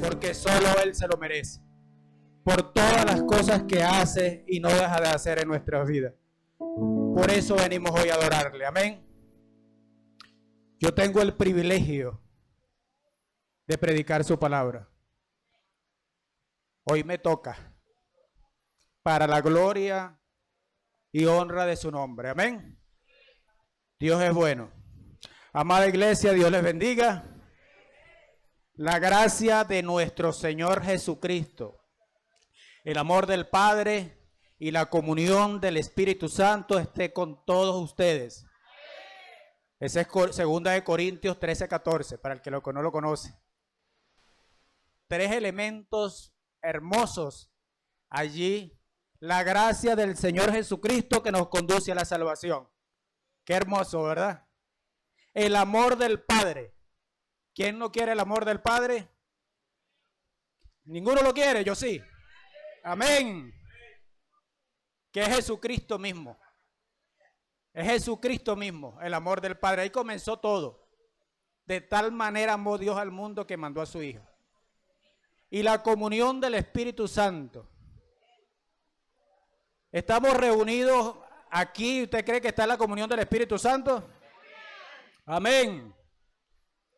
porque solo Él se lo merece, por todas las cosas que hace y no deja de hacer en nuestras vidas. Por eso venimos hoy a adorarle, amén. Yo tengo el privilegio de predicar su palabra. Hoy me toca, para la gloria y honra de su nombre, amén. Dios es bueno. Amada iglesia, Dios les bendiga. La gracia de nuestro Señor Jesucristo, el amor del Padre y la comunión del Espíritu Santo esté con todos ustedes. Esa es 2 Corintios 13:14, para el que no lo conoce. 3 elementos hermosos allí. La gracia del Señor Jesucristo que nos conduce a la salvación. Qué hermoso, ¿verdad? El amor del Padre. ¿Quién no quiere el amor del Padre? Ninguno lo quiere, yo sí. Amén. Que es Jesucristo mismo. Es Jesucristo mismo, el amor del Padre. Ahí comenzó todo. De tal manera amó Dios al mundo que mandó a su Hijo. Y la comunión del Espíritu Santo. Estamos reunidos aquí. ¿Usted cree que está la comunión del Espíritu Santo? Amén.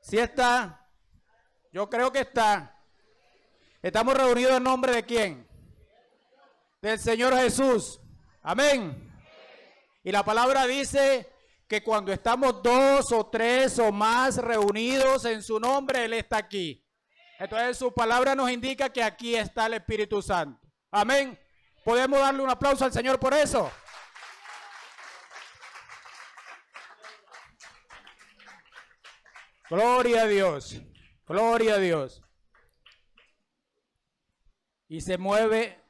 ¿Sí está? Yo creo que está. Estamos reunidos en nombre de ¿quién? Del Señor Jesús. Amén. Y la palabra dice que cuando estamos 2 o 3 o más reunidos en su nombre, Él está aquí. Entonces su palabra nos indica que aquí está el Espíritu Santo. Amén. ¿Podemos darle un aplauso al Señor por eso? Gloria a Dios. Gloria a Dios. Y se mueve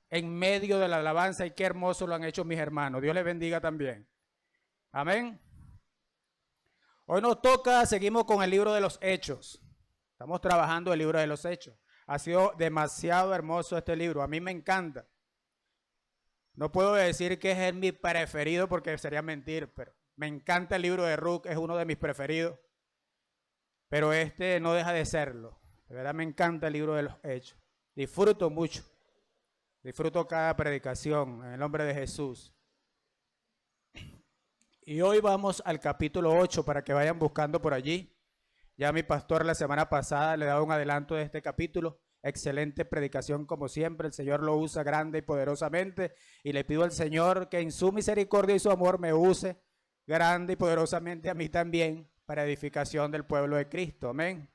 en medio de la alabanza, y qué hermoso lo han hecho mis hermanos. Dios les bendiga también. Amén. Hoy nos toca, seguimos con el libro de los Hechos. Estamos trabajando el libro de los Hechos. Ha sido demasiado hermoso este libro. A mí me encanta. No puedo decir que es mi preferido porque sería mentir, pero me encanta el libro de Ruth, es uno de mis preferidos. Pero este no deja de serlo. De verdad me encanta el libro de los Hechos. Disfruto mucho. Disfruto cada predicación en el nombre de Jesús. Y hoy vamos al capítulo 8 para que vayan buscando por allí. Ya mi pastor la semana pasada le daba un adelanto de este capítulo. Excelente predicación como siempre. El Señor lo usa grande y poderosamente. Y le pido al Señor que en su misericordia y su amor me use grande y poderosamente a mí también para edificación del pueblo de Cristo. Amén.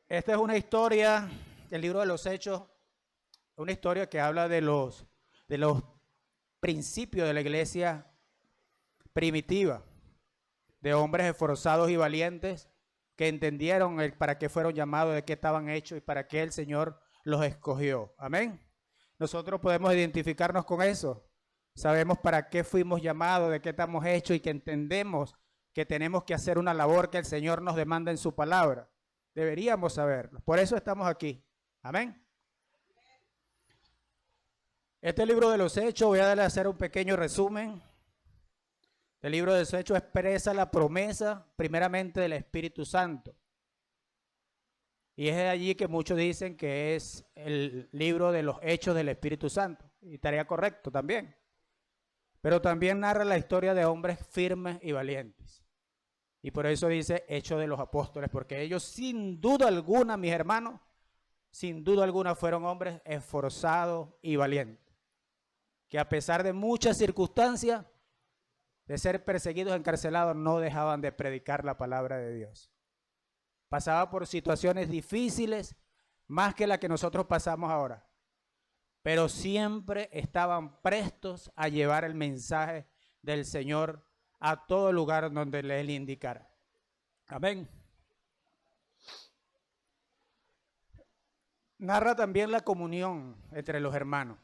Esta es una historia, el libro de los Hechos, una historia que habla de los principios de la iglesia primitiva, de hombres esforzados y valientes que entendieron para qué fueron llamados, de qué estaban hechos y para qué el Señor los escogió. Amén. Nosotros podemos identificarnos con eso. Sabemos para qué fuimos llamados, de qué estamos hechos y que entendemos que tenemos que hacer una labor que el Señor nos demanda en su palabra. Deberíamos saberlo. Por eso estamos aquí. Amén. Este libro de los Hechos, voy a darle a hacer un pequeño resumen. El libro de los Hechos expresa la promesa primeramente del Espíritu Santo. Y es de allí que muchos dicen que es el libro de los Hechos del Espíritu Santo. Y estaría correcto también. Pero también narra la historia de hombres firmes y valientes. Y por eso dice Hechos de los Apóstoles, porque ellos sin duda alguna, mis hermanos, sin duda alguna fueron hombres esforzados y valientes. Que a pesar de muchas circunstancias, de ser perseguidos, encarcelados, no dejaban de predicar la palabra de Dios. Pasaba por situaciones difíciles, más que la que nosotros pasamos ahora. Pero siempre estaban prestos a llevar el mensaje del Señor a todo lugar donde Él indicara. Amén. Narra también la comunión entre los hermanos.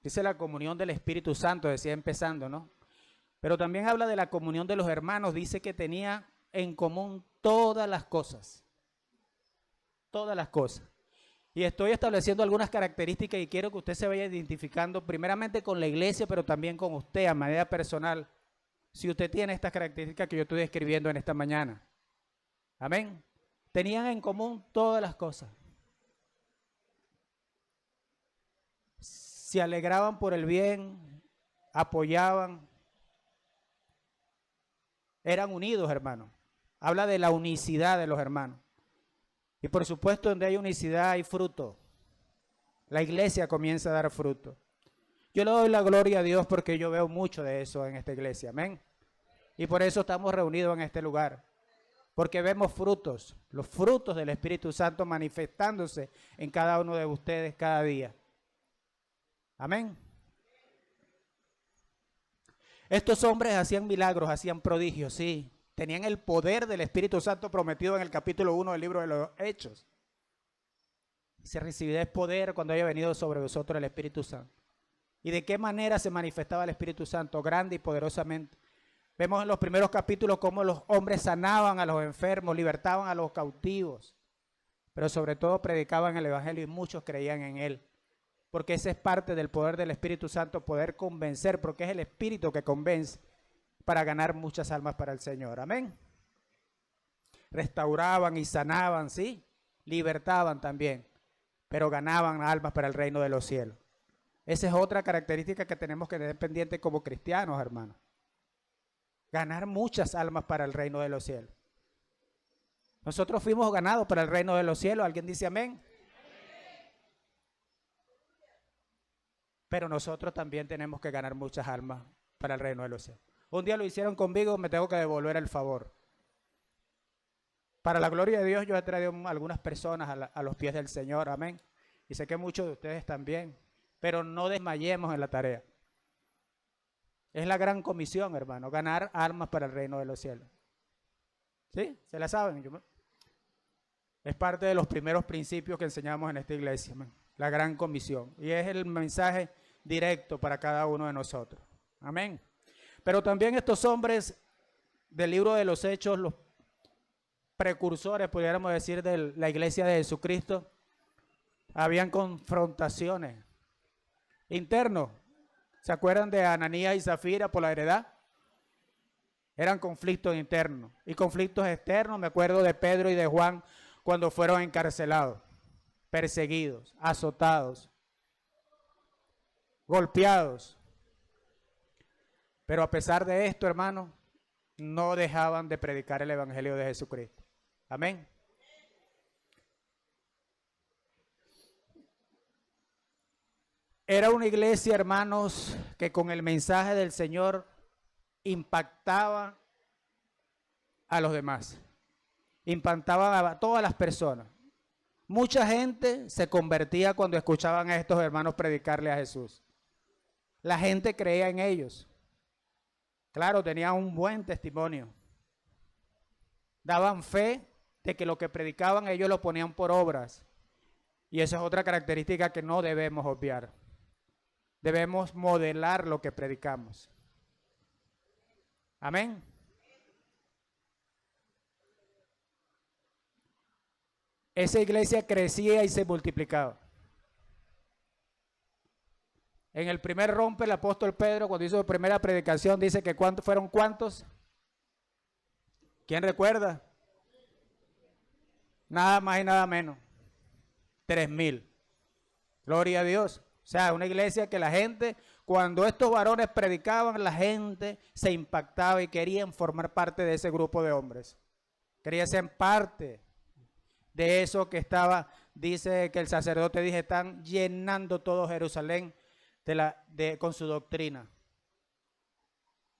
Dice la comunión del Espíritu Santo, decía empezando, ¿no? Pero también habla de la comunión de los hermanos. Dice que tenía en común todas las cosas. Todas las cosas. Y estoy estableciendo algunas características y quiero que usted se vaya identificando primeramente con la iglesia, pero también con usted a manera personal. si usted tiene estas características que yo estoy describiendo en esta mañana. Amén. Tenían en común todas las cosas. Se alegraban por el bien, apoyaban, eran unidos, hermanos. Habla de la unicidad de los hermanos. Y por supuesto, donde hay unicidad hay fruto. La iglesia comienza a dar fruto. Yo le doy la gloria a Dios porque yo veo mucho de eso en esta iglesia. Amén. Y por eso estamos reunidos en este lugar. Porque vemos frutos, los frutos del Espíritu Santo manifestándose en cada uno de ustedes cada día. Amén. Estos hombres hacían milagros, hacían prodigios, sí. Tenían el poder del Espíritu Santo prometido en el capítulo 1 del libro de los Hechos. Se recibirá poder cuando haya venido sobre vosotros el Espíritu Santo. ¿Y de qué manera se manifestaba el Espíritu Santo? Grande y poderosamente. Vemos en los primeros capítulos cómo los hombres sanaban a los enfermos, libertaban a los cautivos, pero sobre todo predicaban el Evangelio y muchos creían en él. Porque ese es parte del poder del Espíritu Santo, poder convencer, porque es el Espíritu que convence para ganar muchas almas para el Señor. Amén. Restauraban y sanaban, sí, libertaban también, pero ganaban almas para el reino de los cielos. Esa es otra característica que tenemos que tener pendiente como cristianos, hermanos. Ganar muchas almas para el reino de los cielos. Nosotros fuimos ganados para el reino de los cielos. ¿Alguien dice amén? Pero nosotros también tenemos que ganar muchas almas para el reino de los cielos. Un día lo hicieron conmigo, me tengo que devolver el favor. Para la gloria de Dios, yo he traído algunas personas a los pies del Señor, amén. Y sé que muchos de ustedes también, pero no desmayemos en la tarea. Es la gran comisión, hermano, ganar almas para el reino de los cielos. ¿Sí? ¿Se la saben? Es parte de los primeros principios que enseñamos en esta iglesia, amén. La gran comisión. Y es el mensaje directo para cada uno de nosotros. Amén. Pero también estos hombres del libro de los Hechos, los precursores, pudiéramos decir, de la iglesia de Jesucristo, habían confrontaciones internos. ¿Se acuerdan de Ananías y Zafira por la heredad? Eran conflictos internos y conflictos externos. Me acuerdo de Pedro y de Juan cuando fueron encarcelados, perseguidos, azotados, golpeados. Pero a pesar de esto, hermanos, no dejaban de predicar el Evangelio de Jesucristo. Amén. Era una iglesia, hermanos, que con el mensaje del Señor impactaba a los demás. Impactaba a todas las personas. Mucha gente se convertía cuando escuchaban a estos hermanos predicarle a Jesús. La gente creía en ellos. Claro, tenían un buen testimonio. Daban fe de que lo que predicaban ellos lo ponían por obras. Y esa es otra característica que no debemos obviar. Debemos modelar lo que predicamos. Amén. Esa iglesia crecía y se multiplicaba. En el primer rompe el apóstol Pedro, cuando hizo su primera predicación, dice que fueron ¿cuántos? ¿Quién recuerda? Nada más y nada menos. 3,000. Gloria a Dios. O sea, una iglesia que la gente, cuando estos varones predicaban, la gente se impactaba y querían formar parte de ese grupo de hombres. Querían ser parte de eso que estaba, dice que el sacerdote dice, están llenando todo Jerusalén con su doctrina.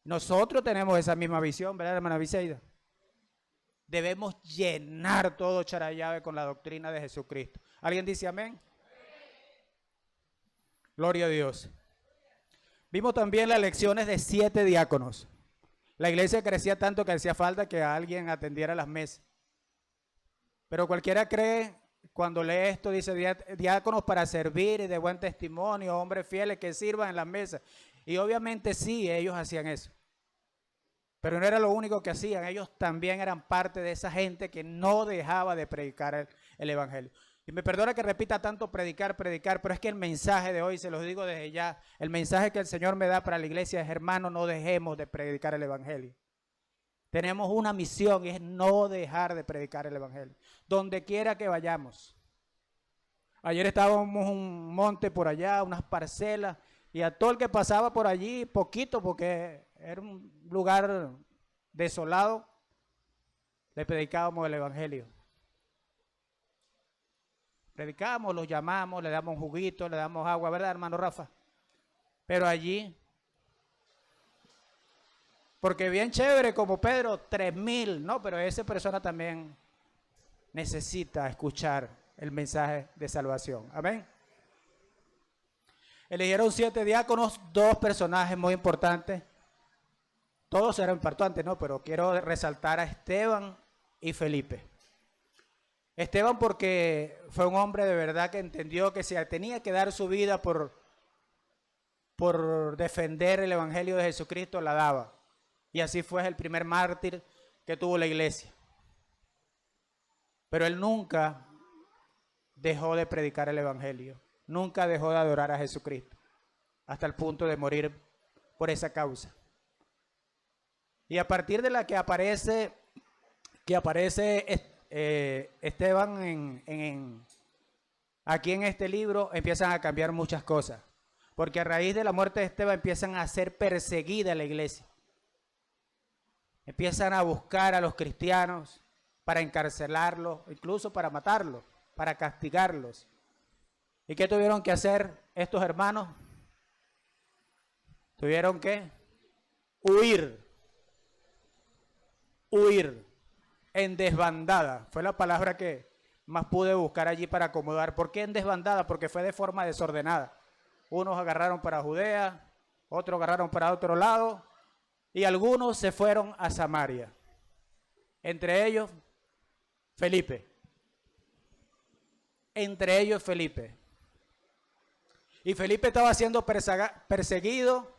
Nosotros tenemos esa misma visión, ¿verdad, hermana Viseida? Debemos llenar todo Charallave con la doctrina de Jesucristo. ¿Alguien dice amén? Gloria a Dios. Vimos también las lecciones de 7 diáconos. La iglesia crecía tanto que hacía falta que alguien atendiera las mesas. Pero cualquiera cree, cuando lee esto, dice diáconos para servir y de buen testimonio, hombres fieles que sirvan en las mesas. Y obviamente sí, ellos hacían eso. Pero no era lo único que hacían, ellos también eran parte de esa gente que no dejaba de predicar el Evangelio. Y me perdona que repita tanto predicar, pero es que el mensaje de hoy, se los digo desde ya, el mensaje que el Señor me da para la iglesia es: hermano, no dejemos de predicar el evangelio. Tenemos una misión y es no dejar de predicar el evangelio, donde quiera que vayamos. Ayer estábamos en un monte por allá, unas parcelas, y a todo el que pasaba por allí, poquito, porque era un lugar desolado, le predicábamos el evangelio. Predicamos, los llamamos, le damos juguito, le damos agua, ¿verdad, hermano Rafa? Pero allí, porque bien chévere como Pedro, 3,000, ¿no? Pero esa persona también necesita escuchar el mensaje de salvación. Amén. Eligieron 7 diáconos, 2 personajes muy importantes. Todos eran importantes, ¿no? Pero quiero resaltar a Esteban y Felipe. Esteban porque fue un hombre de verdad que entendió que se tenía que dar su vida por defender el evangelio de Jesucristo, la daba. Y así fue el primer mártir que tuvo la iglesia. Pero él nunca dejó de predicar el evangelio, nunca dejó de adorar a Jesucristo, hasta el punto de morir por esa causa. Y a partir de la que aparece Esteban aquí en este libro, empiezan a cambiar muchas cosas, porque a raíz de la muerte de Esteban empiezan a ser perseguida la iglesia. Empiezan a buscar a los cristianos para encarcelarlos, incluso para matarlos, para castigarlos. ¿Y qué tuvieron que hacer estos hermanos? Tuvieron que huir en desbandada. Fue la palabra que más pude buscar allí para acomodar. ¿Por qué en desbandada? Porque fue de forma desordenada. Unos agarraron para Judea, otros agarraron para otro lado, y algunos se fueron a Samaria. Entre ellos, Felipe. Y Felipe estaba siendo perseguido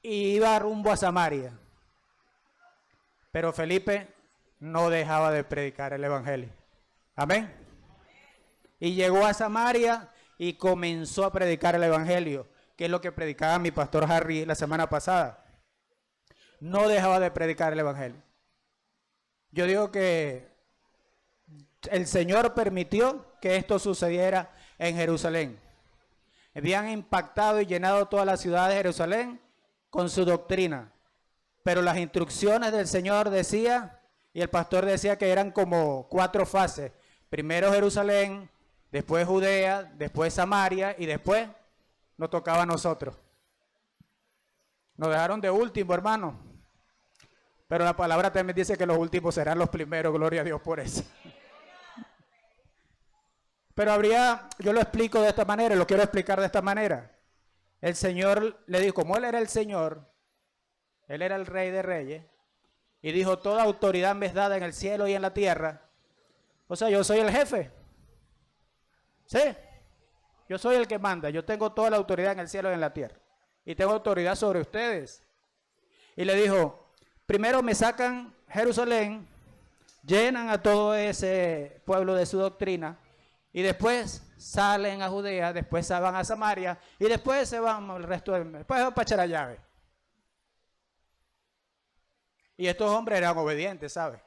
y iba rumbo a Samaria. Pero Felipe no dejaba de predicar el evangelio. Amén. Y llegó a Samaria y comenzó a predicar el evangelio, que es lo que predicaba mi pastor Harry la semana pasada. No dejaba de predicar el evangelio. Yo digo que el Señor permitió que esto sucediera en Jerusalén. Habían impactado y llenado toda la ciudad de Jerusalén con su doctrina. Pero las instrucciones del Señor decía, y el pastor decía que eran como 4 fases. Primero Jerusalén, después Judea, después Samaria y después nos tocaba a nosotros. Nos dejaron de último, hermano. Pero la palabra también dice que los últimos serán los primeros, gloria a Dios por eso. Pero yo lo explico de esta manera, lo quiero explicar de esta manera. El Señor le dijo, como Él era el Señor, Él era el Rey de Reyes, y dijo, toda autoridad me es dada en el cielo y en la tierra. O sea, yo soy el jefe. ¿Sí? Yo soy el que manda, yo tengo toda la autoridad en el cielo y en la tierra. Y tengo autoridad sobre ustedes. Y le dijo, primero me sacan Jerusalén, llenan a todo ese pueblo de su doctrina, y después salen a Judea, después se van a Samaria, y después se van al resto del... Después van para echar la llave. Y estos hombres eran obedientes, ¿sabes?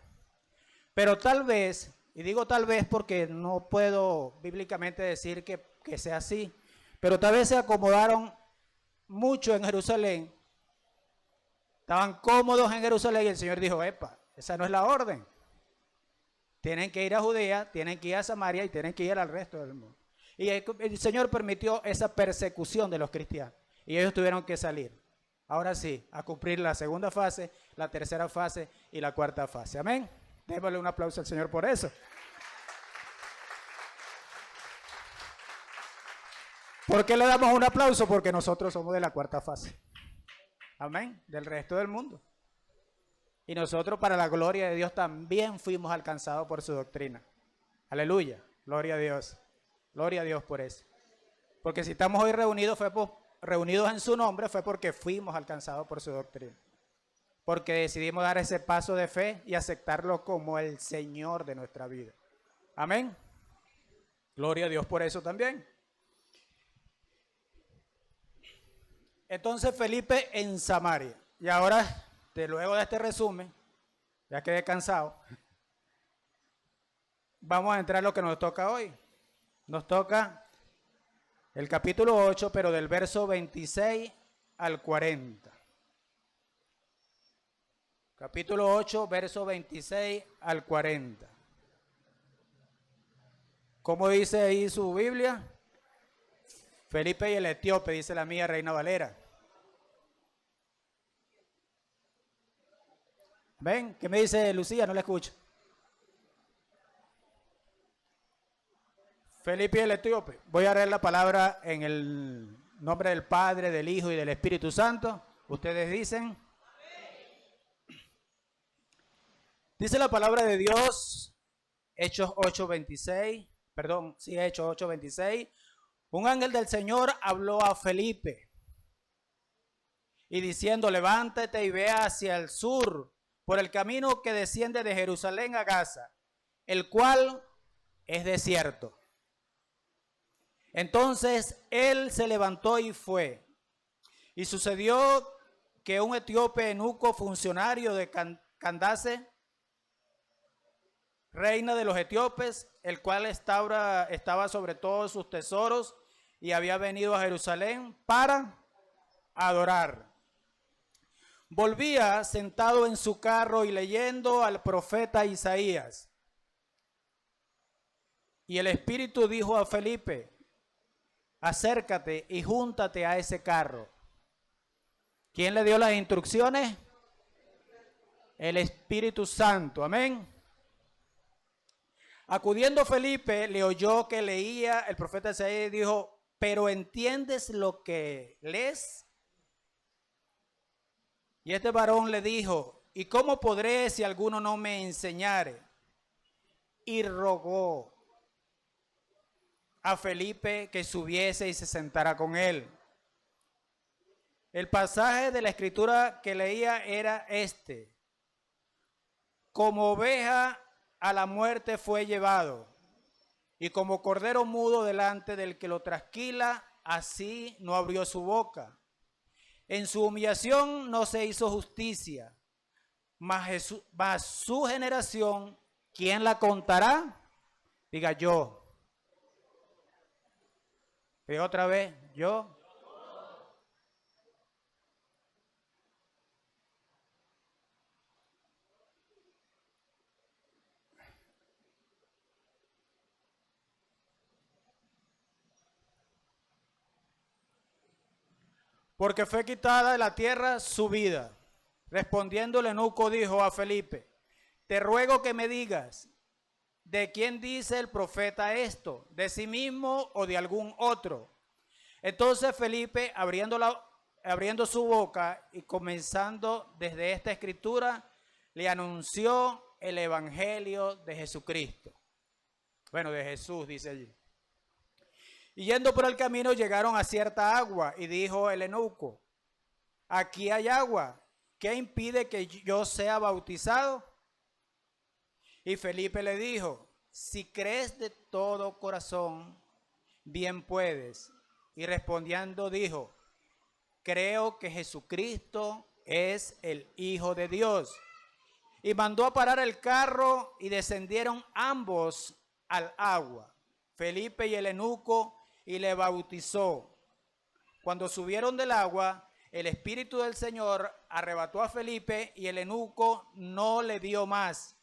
Pero tal vez, y digo tal vez porque no puedo bíblicamente decir que sea así, pero tal vez se acomodaron mucho en Jerusalén, estaban cómodos en Jerusalén, y el Señor dijo, epa, esa no es la orden. Tienen que ir a Judea, tienen que ir a Samaria y tienen que ir al resto del mundo. Y el Señor permitió esa persecución de los cristianos. Y ellos tuvieron que salir. Ahora sí, a cumplir la segunda fase, la tercera fase y la cuarta fase. Amén. Démosle un aplauso al Señor por eso. ¿Por qué le damos un aplauso? Porque nosotros somos de la cuarta fase. Amén. Del resto del mundo. Y nosotros, para la gloria de Dios, también fuimos alcanzados por su doctrina. Aleluya. Gloria a Dios. Gloria a Dios por eso. Porque si estamos hoy reunidos en su nombre, fue porque fuimos alcanzados por su doctrina. porque decidimos dar ese paso de fe y aceptarlo como el Señor de nuestra vida. Amén. Gloria a Dios por eso también. Entonces Felipe en Samaria. Y ahora, luego de este resumen, ya quedé cansado, vamos a entrar a lo que nos toca hoy. Nos toca el capítulo 8, pero del verso 26 al 40. Capítulo 8, verso 26 al 40. ¿Cómo dice ahí su Biblia? Felipe y el etíope, dice la mía, Reina Valera. ¿Ven? ¿Qué me dice Lucía? No la escucho. Felipe y el etíope. Voy a leer la palabra en el nombre del Padre, del Hijo y del Espíritu Santo. Ustedes dicen. Dice la palabra de Dios, Hechos 8:26, Hechos 8:26. Un ángel del Señor habló a Felipe y diciendo, levántate y ve hacia el sur por el camino que desciende de Jerusalén a Gaza, el cual es desierto. Entonces él se levantó y fue. Y sucedió que un etíope eunuco, funcionario de Candace, reina de los etíopes, el cual estaba sobre todos sus tesoros y había venido a Jerusalén para adorar. Volvía sentado en su carro y leyendo al profeta Isaías. Y el Espíritu dijo a Felipe, acércate y júntate a ese carro. ¿Quién le dio las instrucciones? El Espíritu Santo, amén. Acudiendo Felipe, le oyó que leía el profeta Isaías y dijo, ¿pero entiendes lo que lees? Y este varón le dijo, ¿y cómo podré si alguno no me enseñare? Y rogó a Felipe que subiese y se sentara con él. El pasaje de la escritura que leía era este. Como oveja a la muerte fue llevado, y como cordero mudo delante del que lo trasquila, así no abrió su boca. En su humillación no se hizo justicia, mas su generación, ¿quién la contará? Diga yo. Y otra vez, yo. Porque fue quitada de la tierra su vida. Respondiendo el eunuco dijo a Felipe, te ruego que me digas, ¿de quién dice el profeta esto? ¿De sí mismo o de algún otro? Entonces Felipe, abriendo su boca y comenzando desde esta escritura, le anunció el evangelio de Jesucristo. Bueno, de Jesús, dice allí. Y yendo por el camino llegaron a cierta agua y dijo el eunuco, aquí hay agua, ¿qué impide que yo sea bautizado? Y Felipe le dijo, si crees de todo corazón, bien puedes. Y respondiendo dijo, creo que Jesucristo es el Hijo de Dios. Y mandó a parar el carro y descendieron ambos al agua, Felipe y el eunuco, y le bautizó. Cuando subieron del agua, el Espíritu del Señor arrebató a Felipe y el eunuco no le dio más.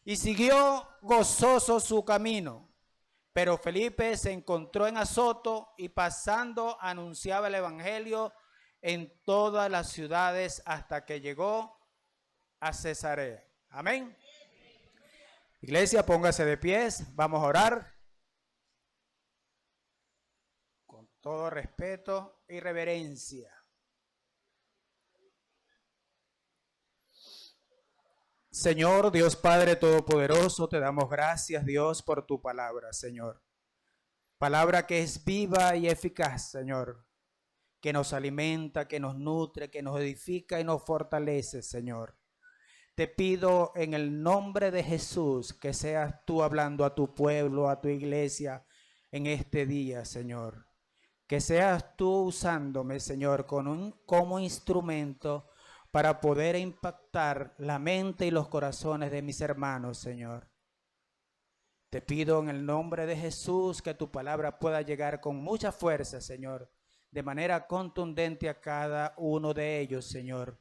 Y siguió gozoso su camino. Pero Felipe se encontró en Azoto y pasando anunciaba el evangelio en todas las ciudades hasta que llegó a Cesarea. Amén. Iglesia, póngase de pies, vamos a orar. Con todo respeto y reverencia. Señor Dios Padre Todopoderoso, te damos gracias, Dios, por tu palabra, Señor. Palabra que es viva y eficaz, Señor, que nos alimenta, que nos nutre, que nos edifica y nos fortalece, Señor. te pido en el nombre de Jesús que seas tú hablando a tu pueblo, a tu iglesia en este día, Señor. Que seas tú usándome, Señor, como instrumento para poder impactar la mente y los corazones de mis hermanos, Señor. Te pido en el nombre de Jesús que tu palabra pueda llegar con mucha fuerza, Señor, de manera contundente a cada uno de ellos, Señor,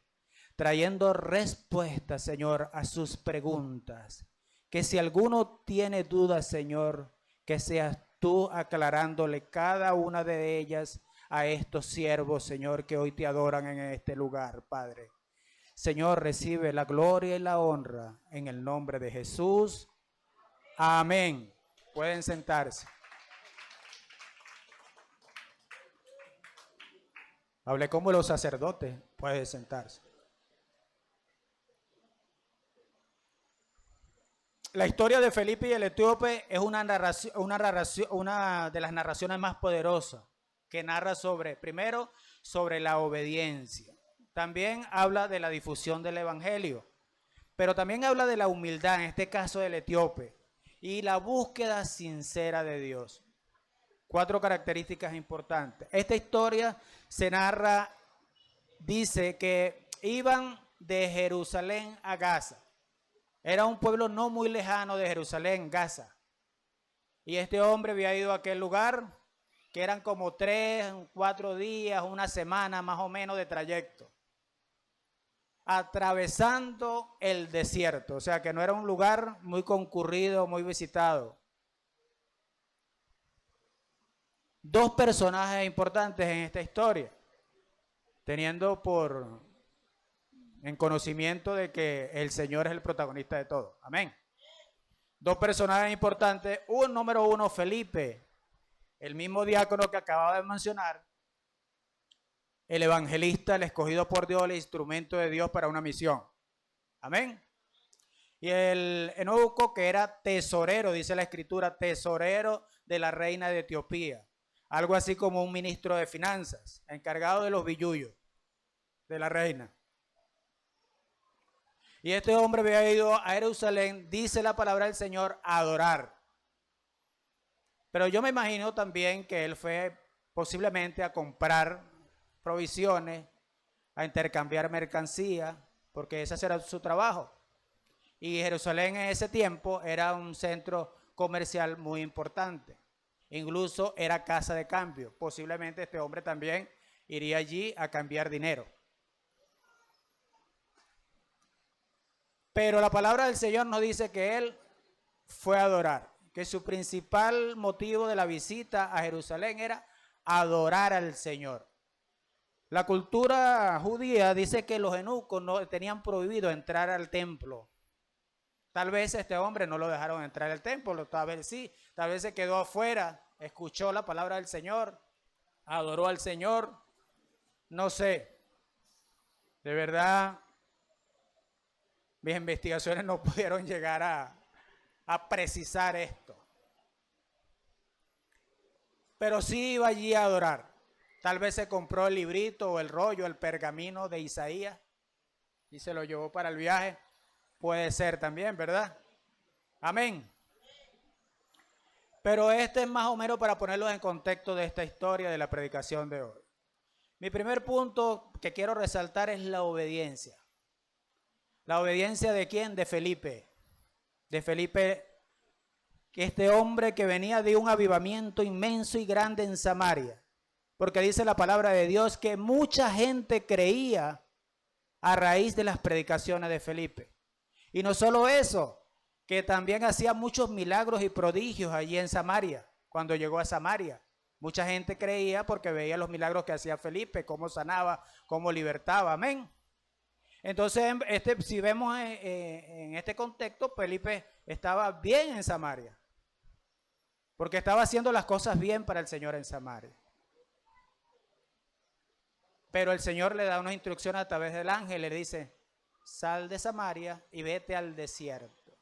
trayendo respuestas, Señor, a sus preguntas. Que si alguno tiene dudas, Señor, que seas tú aclarándole cada una de ellas a estos siervos, Señor, que hoy te adoran en este lugar, Padre. Señor, recibe la gloria y la honra en el nombre de Jesús. Amén. Pueden sentarse. Hablé como los sacerdotes. Pueden sentarse. La historia de Felipe y el etíope es una de las narraciones más poderosas que narra primero, sobre la obediencia. También habla de la difusión del evangelio, pero también habla de la humildad, en este caso del etíope, y la búsqueda sincera de Dios. 4 características importantes. Esta historia se narra, dice que iban de Jerusalén a Gaza. Era un pueblo no muy lejano de Jerusalén, Gaza. Y este hombre había ido a aquel lugar, que eran como 3, 4 días, una semana más o menos de trayecto, atravesando el desierto. O sea que no era un lugar muy concurrido, muy visitado. 2 personajes importantes en esta historia, teniendo en conocimiento de que el Señor es el protagonista de todo. Amén. 2 personajes importantes. Número 1, Felipe, el mismo diácono que acababa de mencionar, el evangelista, el escogido por Dios, el instrumento de Dios para una misión. Amén. Y el eunuco, que era tesorero, dice la escritura, tesorero de la reina de Etiopía. Algo así como un ministro de finanzas, encargado de los billullos de la reina. Y este hombre había ido a Jerusalén, dice la palabra del Señor, a adorar. Pero yo me imagino también que él fue posiblemente a comprar provisiones, a intercambiar mercancía, porque ese era su trabajo. Y Jerusalén en ese tiempo era un centro comercial muy importante. Incluso era casa de cambio. Posiblemente este hombre también iría allí a cambiar dinero. Pero la palabra del Señor nos dice que él fue a adorar, que su principal motivo de la visita a Jerusalén era adorar al Señor. La cultura judía dice que los eunucos no tenían prohibido entrar al templo. Tal vez este hombre no lo dejaron entrar al templo, tal vez sí, tal vez se quedó afuera, escuchó la palabra del Señor, adoró al Señor, no sé. De verdad, mis investigaciones no pudieron llegar a precisar esto. Pero sí iba allí a adorar. Tal vez se compró el librito o el rollo, el pergamino de Isaías y se lo llevó para el viaje. Puede ser también, ¿verdad? Amén. Pero este es más o menos para ponerlos en contexto de esta historia de la predicación de hoy. Mi primer punto que quiero resaltar es la obediencia. ¿La obediencia de quién? De Felipe. De Felipe, que este hombre que venía de un avivamiento inmenso y grande en Samaria. Porque dice la palabra de Dios que mucha gente creía a raíz de las predicaciones de Felipe. Y no solo eso, que también hacía muchos milagros y prodigios allí en Samaria, cuando llegó a Samaria. Mucha gente creía porque veía los milagros que hacía Felipe, cómo sanaba, cómo libertaba. Amén. Entonces, si vemos en este contexto, Felipe estaba bien en Samaria, porque estaba haciendo las cosas bien para el Señor en Samaria. Pero el Señor le da una instrucción a través del ángel, le dice, sal de Samaria y vete al desierto.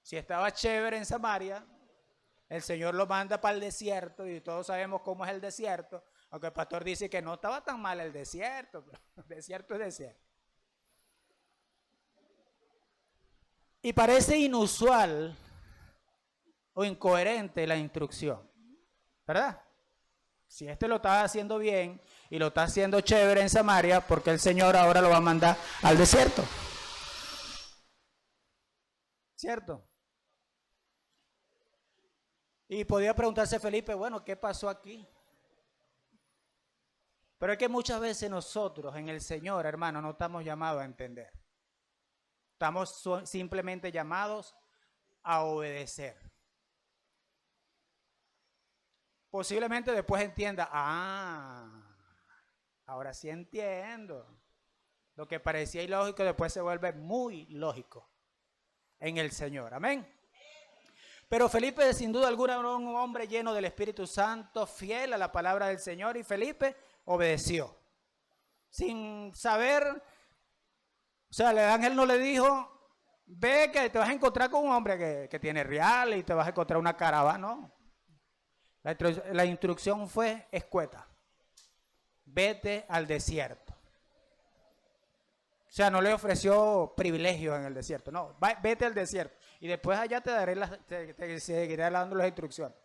Si estaba chévere en Samaria, el Señor lo manda para el desierto y todos sabemos cómo es el desierto, aunque el pastor dice que no estaba tan mal el desierto, pero el desierto es desierto. Y parece inusual o incoherente la instrucción, ¿verdad? Si este lo está haciendo bien y lo está haciendo chévere en Samaria, ¿por qué el Señor ahora lo va a mandar al desierto? ¿Cierto? Y podía preguntarse Felipe, bueno, ¿qué pasó aquí? Pero es que muchas veces nosotros en el Señor, hermano, no estamos llamados a entender. Estamos simplemente llamados a obedecer. Posiblemente después entienda, ahora sí entiendo. Lo que parecía ilógico después se vuelve muy lógico en el Señor. Amén. Pero Felipe, sin duda alguna, era un hombre lleno del Espíritu Santo, fiel a la palabra del Señor, y Felipe obedeció. Sin saber, o sea, el ángel no le dijo, ve que te vas a encontrar con un hombre que tiene real y te vas a encontrar una caravana, no. La instrucción fue escueta. Vete al desierto. O sea, no le ofreció privilegios en el desierto, no, vete al desierto y después allá te seguiré dando las instrucciones.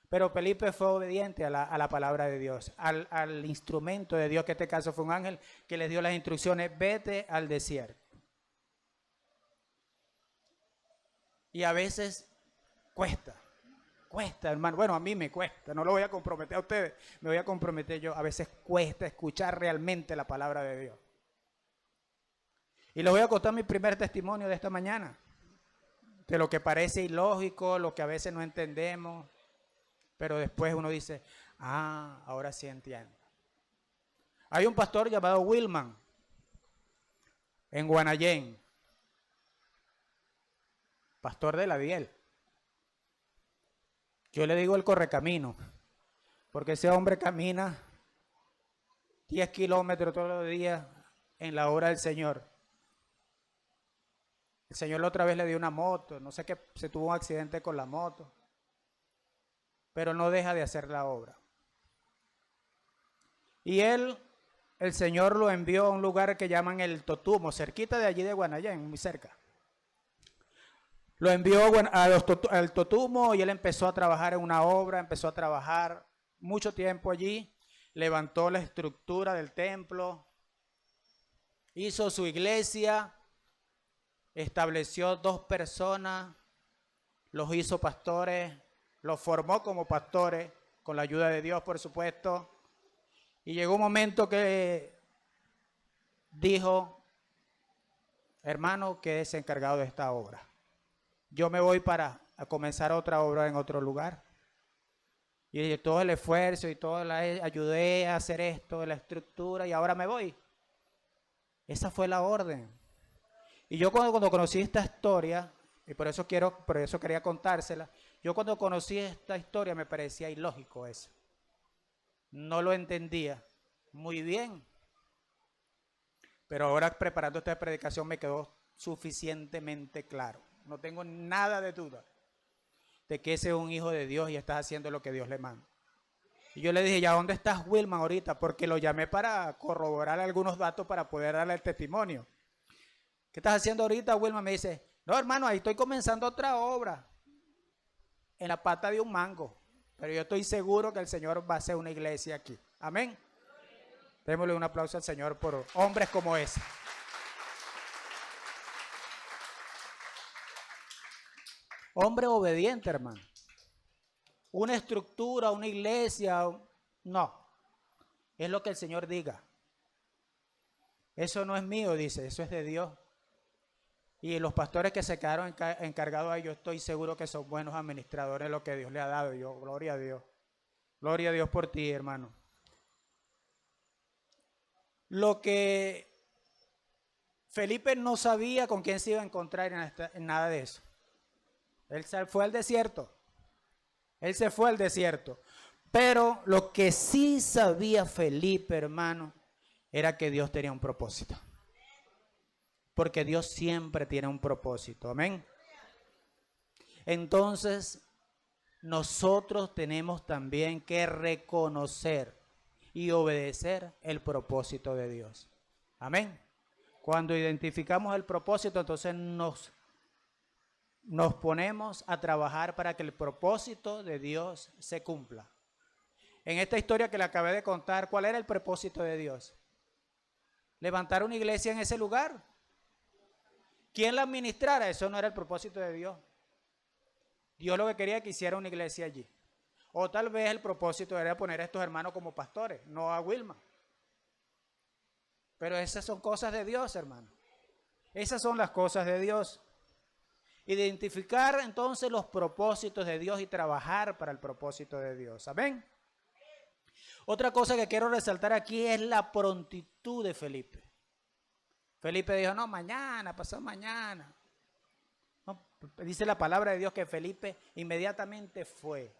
Pero Felipe fue obediente a la palabra de Dios, al instrumento de Dios, que en este caso fue un ángel que le dio las instrucciones, vete al desierto. Y a veces cuesta, hermano. Bueno, a mí me cuesta, no lo voy a comprometer a ustedes, me voy a comprometer yo. A veces cuesta escuchar realmente la palabra de Dios. Y les voy a contar mi primer testimonio de esta mañana, de lo que parece ilógico, lo que a veces no entendemos, pero después uno dice, ahora sí entiendo. Hay un pastor llamado Wilman en Guanayén, pastor de la Biel. Yo le digo el correcamino, porque ese hombre camina 10 kilómetros todos los días en la obra del Señor. El Señor la otra vez le dio una moto, no sé qué, se tuvo un accidente con la moto, pero no deja de hacer la obra. Y el Señor lo envió a un lugar que llaman el Totumo, cerquita de allí de Guanayén, muy cerca. Lo envió al Totumo y él empezó a trabajar en una obra, empezó a trabajar mucho tiempo allí, levantó la estructura del templo, hizo su iglesia, estableció 2 personas, los hizo pastores, los formó como pastores, con la ayuda de Dios, por supuesto. Y llegó un momento que dijo, hermano, quédese encargado de esta obra. Yo me voy para comenzar otra obra en otro lugar. Y todo el esfuerzo y todo ayudé a hacer esto, de la estructura, y ahora me voy. Esa fue la orden. Y yo cuando conocí esta historia, y por eso quería contársela, yo cuando conocí esta historia me parecía ilógico eso. No lo entendía muy bien. Pero ahora preparando esta predicación me quedó suficientemente claro. No tengo nada de duda de que ese es un hijo de Dios y está haciendo lo que Dios le manda. Y yo le dije, ¿ya dónde estás, Wilman, ahorita? Porque lo llamé para corroborar algunos datos para poder darle el testimonio. ¿Qué estás haciendo ahorita, Wilman? Me dice, no, hermano, ahí estoy comenzando otra obra en la pata de un mango. Pero yo estoy seguro que el Señor va a hacer una iglesia aquí. Amén. Démosle un aplauso al Señor por hombres como ese. Hombre obediente, hermano. Una estructura, una iglesia, no. Es lo que el Señor diga. Eso no es mío, dice, eso es de Dios. Y los pastores que se quedaron encargados ahí, yo estoy seguro que son buenos administradores de lo que Dios le ha dado. Y yo, gloria a Dios. Gloria a Dios por ti, hermano. Lo que Felipe no sabía con quién se iba a encontrar en nada de eso. Él se fue al desierto. Él se fue al desierto. Pero lo que sí sabía Felipe, hermano, era que Dios tenía un propósito. Porque Dios siempre tiene un propósito. Amén. Entonces, nosotros tenemos también que reconocer y obedecer el propósito de Dios. Amén. Cuando identificamos el propósito, entonces nos nos ponemos a trabajar para que el propósito de Dios se cumpla. En esta historia que le acabé de contar, ¿cuál era el propósito de Dios? Levantar una iglesia en ese lugar. ¿Quién la administrara? Eso no era el propósito de Dios. Dios lo que quería que hiciera una iglesia allí. O tal vez el propósito era poner a estos hermanos como pastores, no a Wilma. Pero esas son cosas de Dios, hermano. Esas son las cosas de Dios. Identificar entonces los propósitos de Dios y trabajar para el propósito de Dios. Amén. Otra cosa que quiero resaltar aquí es la prontitud de Felipe. Felipe dijo, no, mañana, pasado mañana. No, dice la palabra de Dios que Felipe inmediatamente fue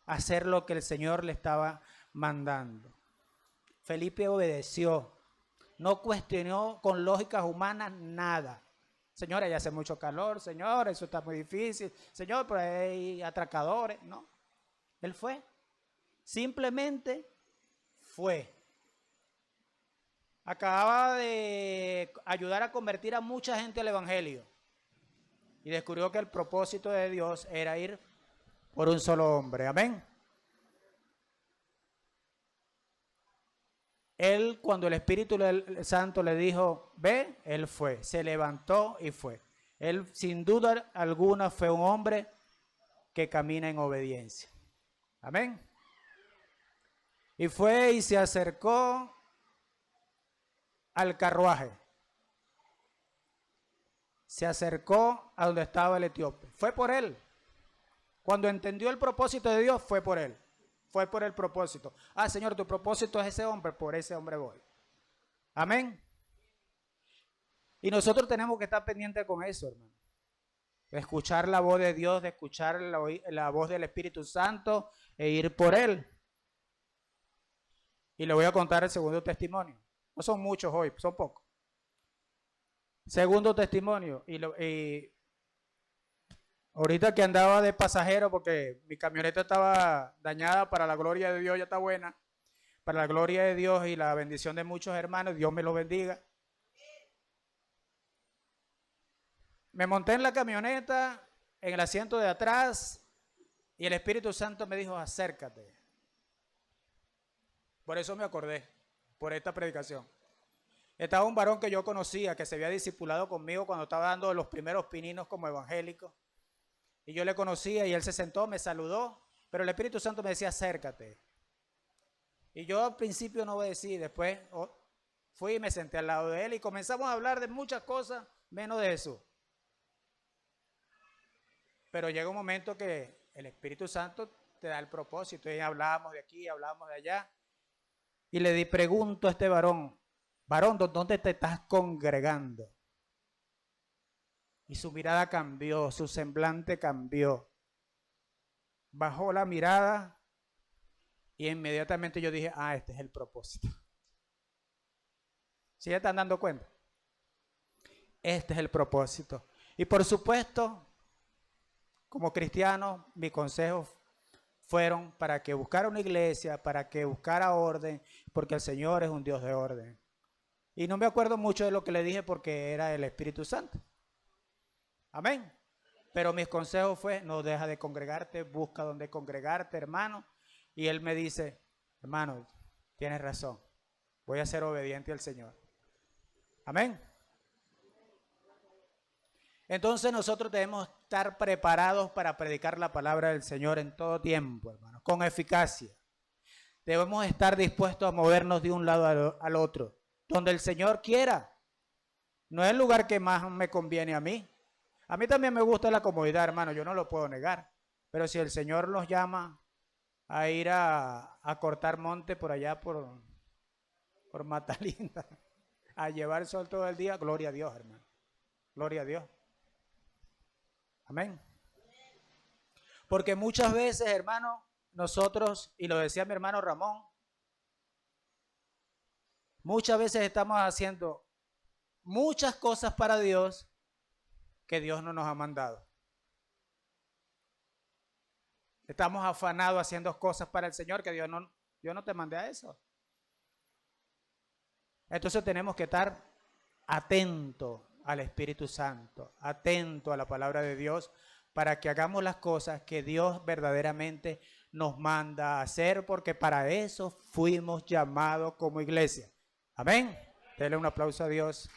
a hacer lo que el Señor le estaba mandando. Felipe obedeció, no cuestionó con lógicas humanas nada. Señora, ya hace mucho calor, Señor, eso está muy difícil. Señor, pero hay atracadores. No, él fue. Simplemente fue. Acababa de ayudar a convertir a mucha gente al evangelio. Y descubrió que el propósito de Dios era ir por un solo hombre. Amén. Él, cuando el Espíritu Santo le dijo, ve, él fue. Se levantó y fue. Él, sin duda alguna, fue un hombre que camina en obediencia. Amén. Y fue y se acercó al carruaje. Se acercó a donde estaba el etíope. Fue por él. Cuando entendió el propósito de Dios, fue por él. Fue por el propósito. Ah, Señor, tu propósito es ese hombre, por ese hombre voy. Amén. Y nosotros tenemos que estar pendientes con eso, hermano. De escuchar la voz de Dios, de escuchar la voz del Espíritu Santo e ir por él. Y le voy a contar el segundo testimonio. No son muchos hoy, son pocos. Segundo testimonio. Y ahorita que andaba de pasajero, porque mi camioneta estaba dañada, para la gloria de Dios ya está buena. Para la gloria de Dios y la bendición de muchos hermanos, Dios me los bendiga. Me monté en la camioneta, en el asiento de atrás, y el Espíritu Santo me dijo, acércate. Por eso me acordé, por esta predicación. Estaba un varón que yo conocía, que se había discipulado conmigo cuando estaba dando los primeros pininos como evangélico. Y yo le conocía y él se sentó, me saludó, pero el Espíritu Santo me decía, acércate. Y yo al principio no obedecí, después fui y me senté al lado de él y comenzamos a hablar de muchas cosas, menos de Jesús. Pero llega un momento que el Espíritu Santo te da el propósito y hablábamos de aquí, hablábamos de allá. Y le pregunto a este varón, ¿dónde te estás congregando? Y su mirada cambió, su semblante cambió. Bajó la mirada y inmediatamente yo dije, este es el propósito. ¿Sí ya están dando cuenta? Este es el propósito. Y por supuesto, como cristiano, mis consejos fueron para que buscara una iglesia, para que buscara orden, porque el Señor es un Dios de orden. Y no me acuerdo mucho de lo que le dije porque era el Espíritu Santo. Amén. Pero mis consejos fue, no deja de congregarte, busca donde congregarte, hermano. Y él me dice, hermano, tienes razón, voy a ser obediente al Señor. Amén. Entonces nosotros debemos estar preparados para predicar la palabra del Señor en todo tiempo, hermano, con eficacia. Debemos estar dispuestos a movernos de un lado al otro, donde el Señor quiera. No es el lugar que más me conviene a mí. A mí también me gusta la comodidad, hermano, yo no lo puedo negar. Pero si el Señor nos llama a ir a cortar monte por allá, por Matalinda, a llevar el sol todo el día, gloria a Dios, hermano. Gloria a Dios. Amén. Porque muchas veces, hermano, nosotros, y lo decía mi hermano Ramón, muchas veces estamos haciendo muchas cosas para Dios que Dios no nos ha mandado. Estamos afanados haciendo cosas para el Señor que yo no te mandé a eso. Entonces tenemos que estar atentos al Espíritu Santo, atento a la palabra de Dios, para que hagamos las cosas que Dios verdaderamente nos manda a hacer, porque para eso fuimos llamados como iglesia. Amén. Denle un aplauso a Dios.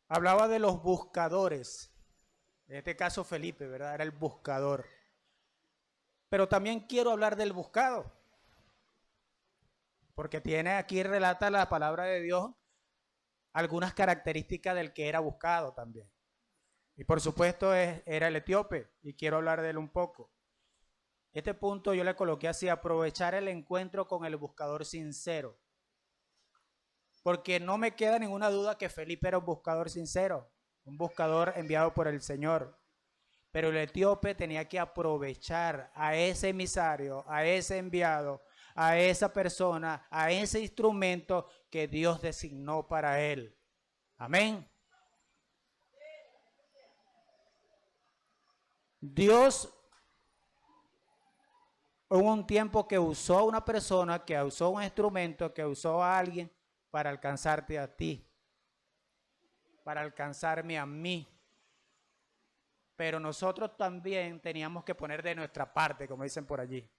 Hablaba de los buscadores. En este caso Felipe, ¿verdad? Era el buscador. Pero también quiero hablar del buscado. Porque tiene aquí, relata la palabra de Dios, algunas características del que era buscado también. Y por supuesto era el etíope, y quiero hablar de él un poco. Este punto yo le coloqué así: aprovechar el encuentro con el buscador sincero. Porque no me queda ninguna duda que Felipe era un buscador sincero, un buscador enviado por el Señor. Pero el etíope tenía que aprovechar a ese emisario, a ese enviado, a esa persona, a ese instrumento que Dios designó para él. Amén. Dios hubo un tiempo que usó a una persona, que usó un instrumento, que usó a alguien para alcanzarte a ti, para alcanzarme a mí. Pero nosotros también teníamos que poner de nuestra parte, como dicen por allí.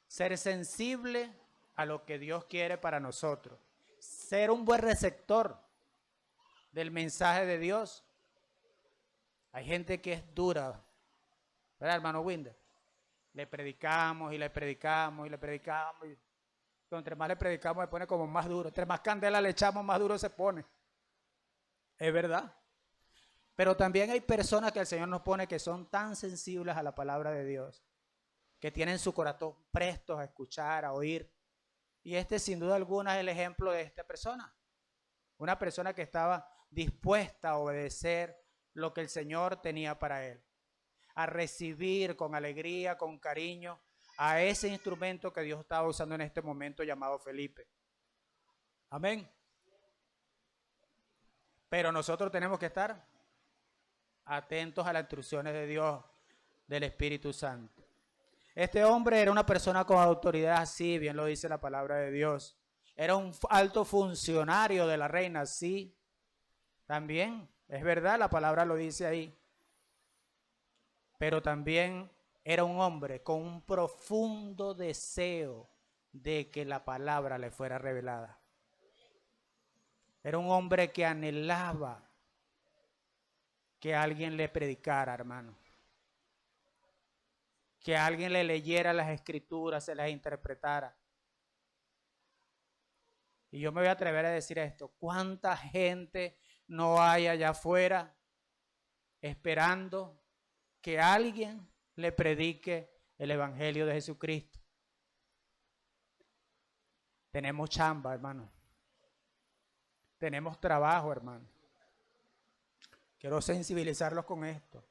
Ser sensible a lo que Dios quiere para nosotros. Ser un buen receptor del mensaje de Dios. Hay gente que es dura, ¿verdad, hermano Winder? Le predicamos y le predicamos y le predicamos. Y entre más le predicamos se pone como más duro. Entre más candela le echamos, más duro se pone. Es verdad. Pero también hay personas que el Señor nos pone que son tan sensibles a la palabra de Dios, que tienen su corazón prestos a escuchar, a oír. Y este sin duda alguna es el ejemplo de esta persona. Una persona que estaba dispuesta a obedecer lo que el Señor tenía para él. A recibir con alegría, con cariño, a ese instrumento que Dios estaba usando en este momento llamado Felipe. Amén. Pero nosotros tenemos que estar atentos a las instrucciones de Dios, del Espíritu Santo. Este hombre era una persona con autoridad, así bien lo dice la palabra de Dios. Era un alto funcionario de la reina, sí. También, es verdad, la palabra lo dice ahí. Pero también era un hombre con un profundo deseo de que la palabra le fuera revelada. Era un hombre que anhelaba que alguien le predicara, hermano. Que alguien le leyera las escrituras, se las interpretara. Y yo me voy a atrever a decir esto: ¿cuánta gente no hay allá afuera esperando que alguien le predique el Evangelio de Jesucristo? Tenemos chamba, hermano. Tenemos trabajo, hermano. Quiero sensibilizarlos con esto.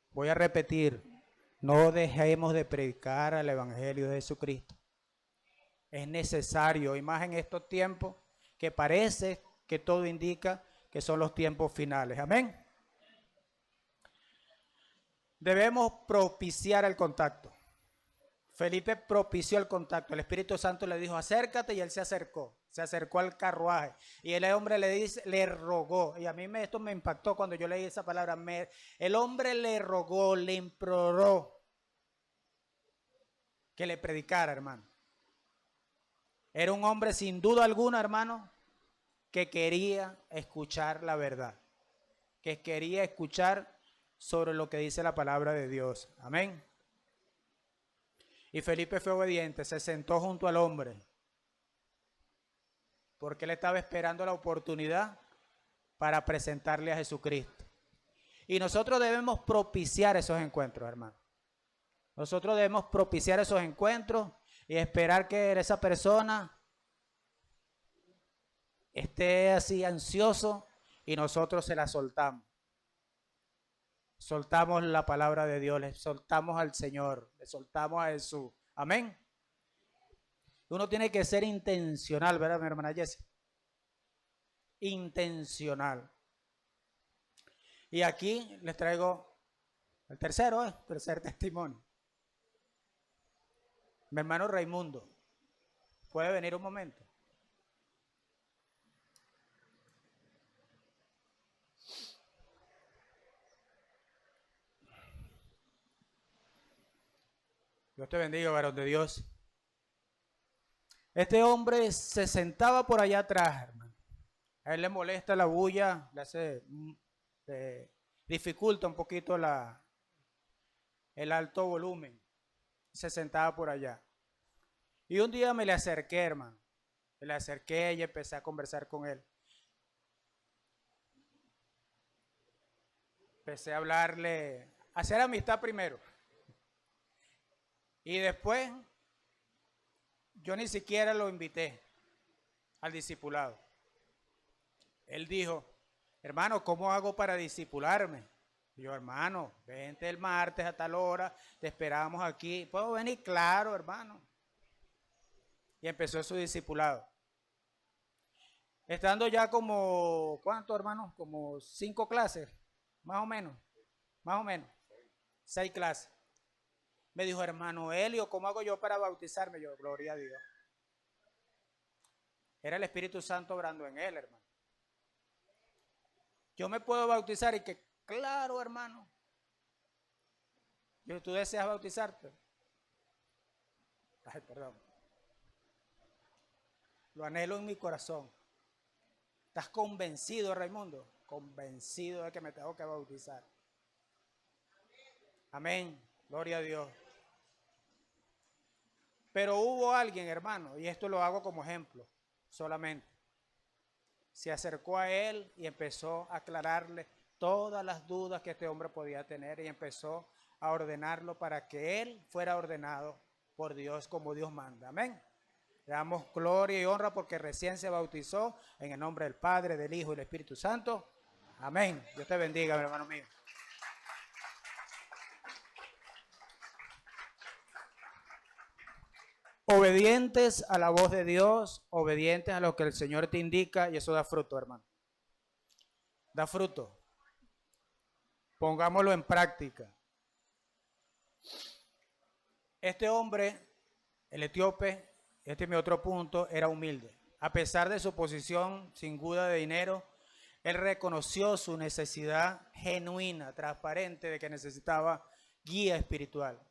Voy a repetir: no dejemos de predicar el Evangelio de Jesucristo. Es necesario, y más en estos tiempos que parece que todo indica que son los tiempos finales. Amén. Debemos propiciar el contacto. Felipe propició el contacto. El Espíritu Santo le dijo: acércate, y él se acercó al carruaje. Y el hombre le rogó. Y a mí esto me impactó cuando yo leí esa palabra. El hombre le rogó, le imploró que le predicara, hermano. Era un hombre sin duda alguna, hermano, que quería escuchar la verdad, que quería escuchar sobre lo que dice la palabra de Dios. Amén. Y Felipe fue obediente, se sentó junto al hombre, porque él estaba esperando la oportunidad para presentarle a Jesucristo. Y nosotros debemos propiciar esos encuentros, hermano. Nosotros debemos propiciar esos encuentros y esperar que esa persona esté así ansioso y nosotros se la soltamos. Soltamos la palabra de Dios, le soltamos al Señor, le soltamos a Jesús. Amén. Uno tiene que ser intencional, ¿verdad, mi hermana Jessie? Intencional. Y aquí les traigo el tercer testimonio. Mi hermano Raimundo, ¿puede venir un momento? Dios te bendiga, varón de Dios. Este hombre se sentaba por allá atrás, hermano. A él le molesta la bulla, le dificulta un poquito el alto volumen. Se sentaba por allá. Y un día me le acerqué, hermano. Me le acerqué y empecé a conversar con él. Empecé a hablarle, a hacer amistad primero. Y después, yo ni siquiera lo invité al discipulado. Él dijo, hermano, ¿cómo hago para discipularme? Y yo, hermano, vente el martes a tal hora, te esperamos aquí. ¿Puedo venir? Claro, hermano. Y empezó su discipulado. Estando ya como, ¿cuánto, hermano? Como 5 clases, más o menos. 6 clases. Me dijo, hermano Helio, ¿cómo hago yo para bautizarme? Yo, gloria a Dios. Era el Espíritu Santo obrando en él, hermano. Yo me puedo bautizar y que, claro, hermano. Yo, ¿tú deseas bautizarte? Ay, perdón. Lo anhelo en mi corazón. ¿Estás convencido, Raimundo? Convencido de que me tengo que bautizar. Amén. Gloria a Dios. Pero hubo alguien, hermano, y esto lo hago como ejemplo, solamente. Se acercó a él y empezó a aclararle todas las dudas que este hombre podía tener y empezó a ordenarlo para que él fuera ordenado por Dios como Dios manda. Amén. Le damos gloria y honra porque recién se bautizó en el nombre del Padre, del Hijo y del Espíritu Santo. Amén. Dios te bendiga, mi hermano mío. Obedientes a la voz de Dios, obedientes a lo que el Señor te indica, y eso da fruto, hermano. Da fruto. Pongámoslo en práctica. Este hombre, el etíope, este es mi otro punto, era humilde. A pesar de su posición sin duda de dinero, él reconoció su necesidad genuina, transparente, de que necesitaba guía espiritual.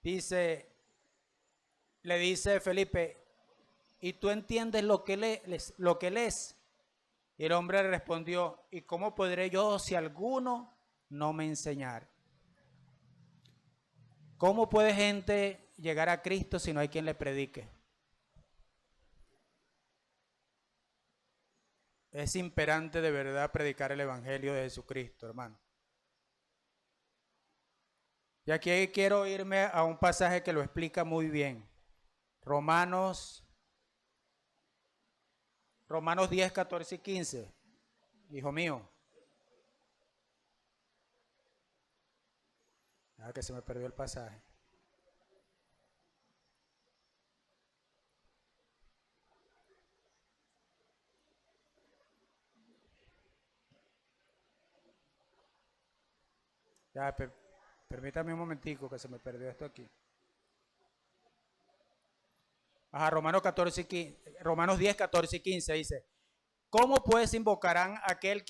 Le dice Felipe, ¿y tú entiendes lo que lees? Y el hombre le respondió, ¿y cómo podré yo si alguno no me enseñara? ¿Cómo puede gente llegar a Cristo si no hay quien le predique? Es imperante de verdad predicar el Evangelio de Jesucristo, hermano. Y aquí quiero irme a un pasaje que lo explica muy bien. Romanos 10, 14 y 15. Hijo mío. Ah, que se me perdió el pasaje. Ya, permítame un momentico que se me perdió esto aquí. Ajá, Romanos 10, 14 y 15 dice, ¿cómo pues invocarán a aquel en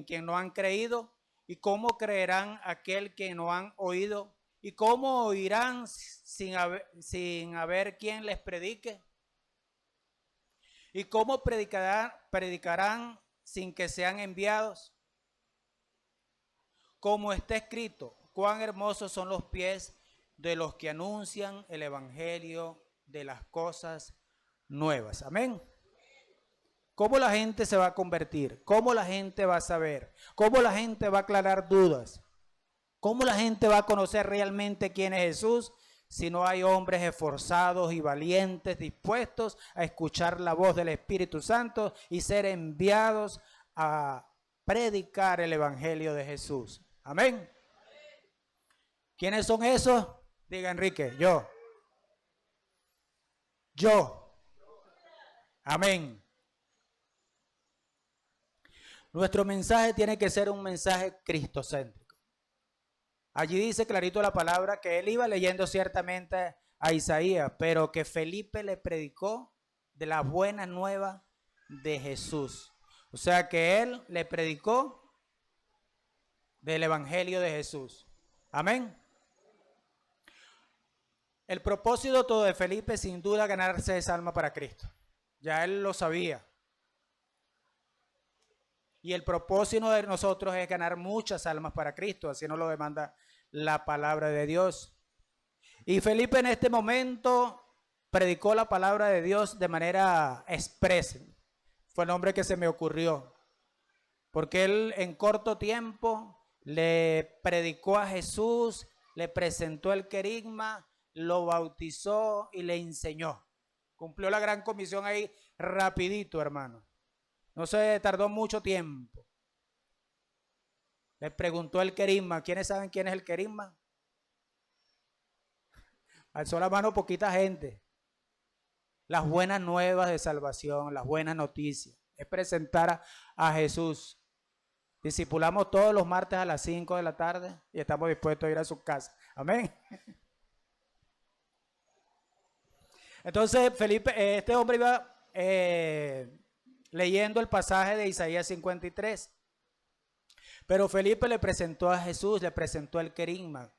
quien no han creído? ¿Y cómo creerán aquel que no han oído? ¿Y cómo oirán sin haber quien les predique? ¿Y cómo predicarán sin que sean enviados? Como está escrito, cuán hermosos son los pies de los que anuncian el evangelio de las cosas nuevas. Amén. ¿Cómo la gente se va a convertir? ¿Cómo la gente va a saber? ¿Cómo la gente va a aclarar dudas? ¿Cómo la gente va a conocer realmente quién es Jesús si no hay hombres esforzados y valientes dispuestos a escuchar la voz del Espíritu Santo y ser enviados a predicar el evangelio de Jesús? Amén. ¿Quiénes son esos? Diga Enrique, yo. Amén. Nuestro mensaje tiene que ser un mensaje cristocéntrico. Allí dice clarito la palabra que él iba leyendo ciertamente a Isaías, pero que Felipe le predicó de la buena nueva de Jesús. O sea que él le predicó del evangelio de Jesús. Amén. El propósito todo de Felipe sin duda ganarse esa alma para Cristo. Ya él lo sabía. Y el propósito de nosotros es ganar muchas almas para Cristo, así nos lo demanda la palabra de Dios. Y Felipe en este momento predicó la palabra de Dios de manera expresa. Fue el nombre que se me ocurrió. Porque él en corto tiempo le predicó a Jesús, le presentó el querigma, lo bautizó y le enseñó. Cumplió la gran comisión ahí rapidito, hermano. No se tardó mucho tiempo. Le preguntó el querigma. ¿Quiénes saben quién es el querigma? Alzó la mano poquita gente. Las buenas nuevas de salvación, las buenas noticias. Es presentar a Jesús. Discipulamos todos los martes a las 5 de la tarde y estamos dispuestos a ir a su casa. Amén. Entonces Felipe, este hombre iba leyendo el pasaje de Isaías 53. Pero Felipe le presentó a Jesús, le presentó el querigma.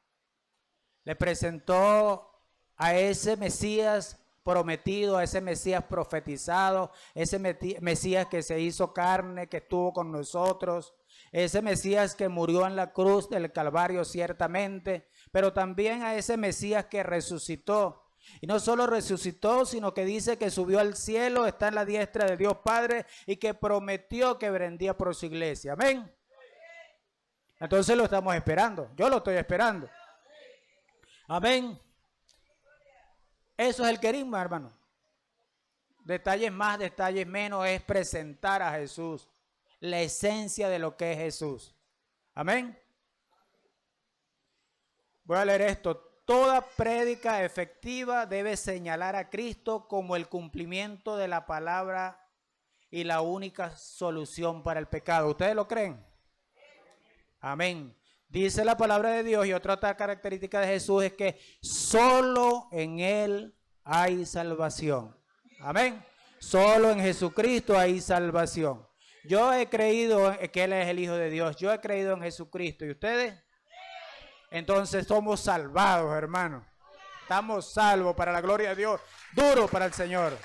Le presentó a ese Mesías prometido, a ese Mesías profetizado, ese Mesías que se hizo carne, que estuvo con nosotros, ese Mesías que murió en la cruz del Calvario ciertamente, pero también a ese Mesías que resucitó. Y no solo resucitó, sino que dice que subió al cielo, está en la diestra de Dios Padre y que prometió que vendría por su iglesia. Amén. Entonces lo estamos esperando. Yo lo estoy esperando. Amén. Eso es el querigma, hermano. Detalles más, detalles menos, es presentar a Jesús. La esencia de lo que es Jesús. Amén. Voy a leer esto. Toda prédica efectiva debe señalar a Cristo como el cumplimiento de la palabra y la única solución para el pecado. ¿Ustedes lo creen? Amén. Dice la palabra de Dios, y otra característica de Jesús es que solo en Él hay salvación. Amén. Solo en Jesucristo hay salvación. Yo he creído que Él es el Hijo de Dios. Yo he creído en Jesucristo. ¿Y ustedes? Entonces somos salvados, hermano. Estamos salvos para la gloria de Dios. Duro para el Señor.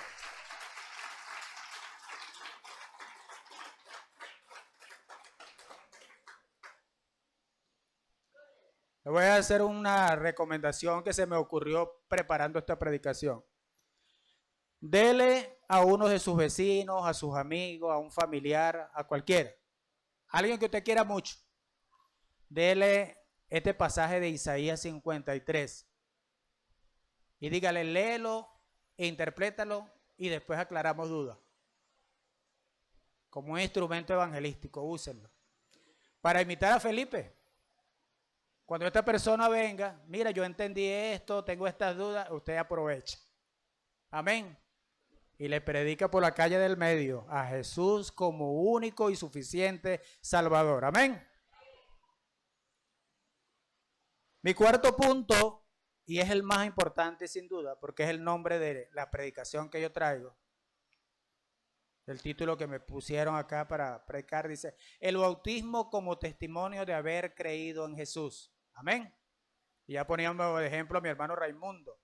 Le voy a hacer una recomendación que se me ocurrió preparando esta predicación. Dele a uno de sus vecinos, a sus amigos, a un familiar, a cualquiera. Alguien que usted quiera mucho. Dele este pasaje de Isaías 53. Y dígale, léelo, interprétalo y después aclaramos dudas. Como un instrumento evangelístico, úsenlo. Para imitar a Felipe. Cuando esta persona venga, mira, yo entendí esto, tengo estas dudas, usted aprovecha. Amén. Y le predica por la calle del medio a Jesús como único y suficiente Salvador. Amén. Mi cuarto punto, y es el más importante sin duda, porque es el nombre de la predicación que yo traigo. El título que me pusieron acá para predicar dice, el bautismo como testimonio de haber creído en Jesús. Amén. Y ya poníamos de ejemplo a mi hermano Raimundo,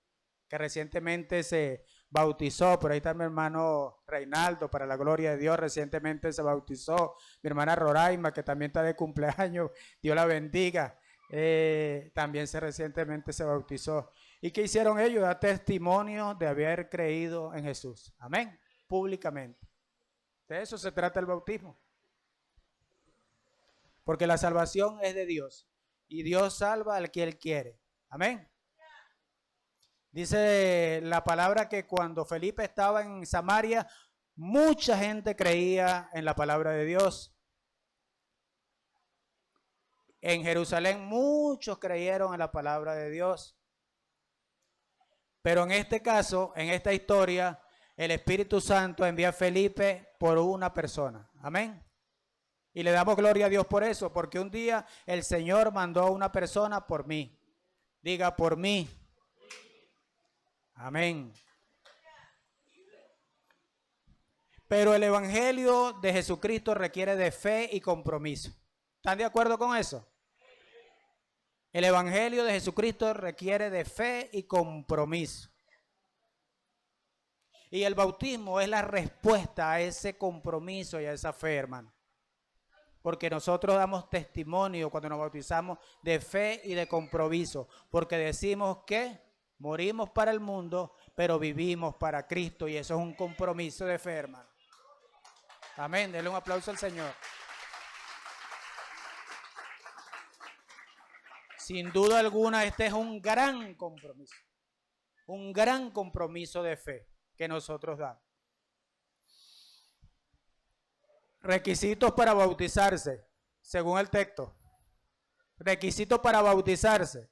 que recientemente se bautizó. Por ahí está mi hermano Reinaldo, para la gloria de Dios, recientemente se bautizó. Mi hermana Roraima, que también está de cumpleaños, Dios la bendiga, también recientemente se bautizó. ¿Y qué hicieron ellos? Dar testimonio de haber creído en Jesús. Amén. Públicamente. De eso se trata el bautismo. Porque la salvación es de Dios. Y Dios salva al que Él quiere. Amén. Dice la palabra que cuando Felipe estaba en Samaria, mucha gente creía en la palabra de Dios. En Jerusalén muchos creyeron en la palabra de Dios. Pero en este caso, en esta historia, el Espíritu Santo envía a Felipe por una persona. Amén. Y le damos gloria a Dios por eso, porque un día el Señor mandó a una persona por mí. Diga, por mí. Amén. Pero el evangelio de Jesucristo requiere de fe y compromiso. ¿Están de acuerdo con eso? El evangelio de Jesucristo requiere de fe y compromiso. Y el bautismo es la respuesta a ese compromiso y a esa fe, hermano. Porque nosotros damos testimonio cuando nos bautizamos de fe y de compromiso. Porque decimos que morimos para el mundo, pero vivimos para Cristo. Y eso es un compromiso de fe, hermano. Amén. Denle un aplauso al Señor. Sin duda alguna, este es un gran compromiso. Un gran compromiso de fe que nosotros damos. Requisitos para bautizarse, según el texto. Requisitos para bautizarse.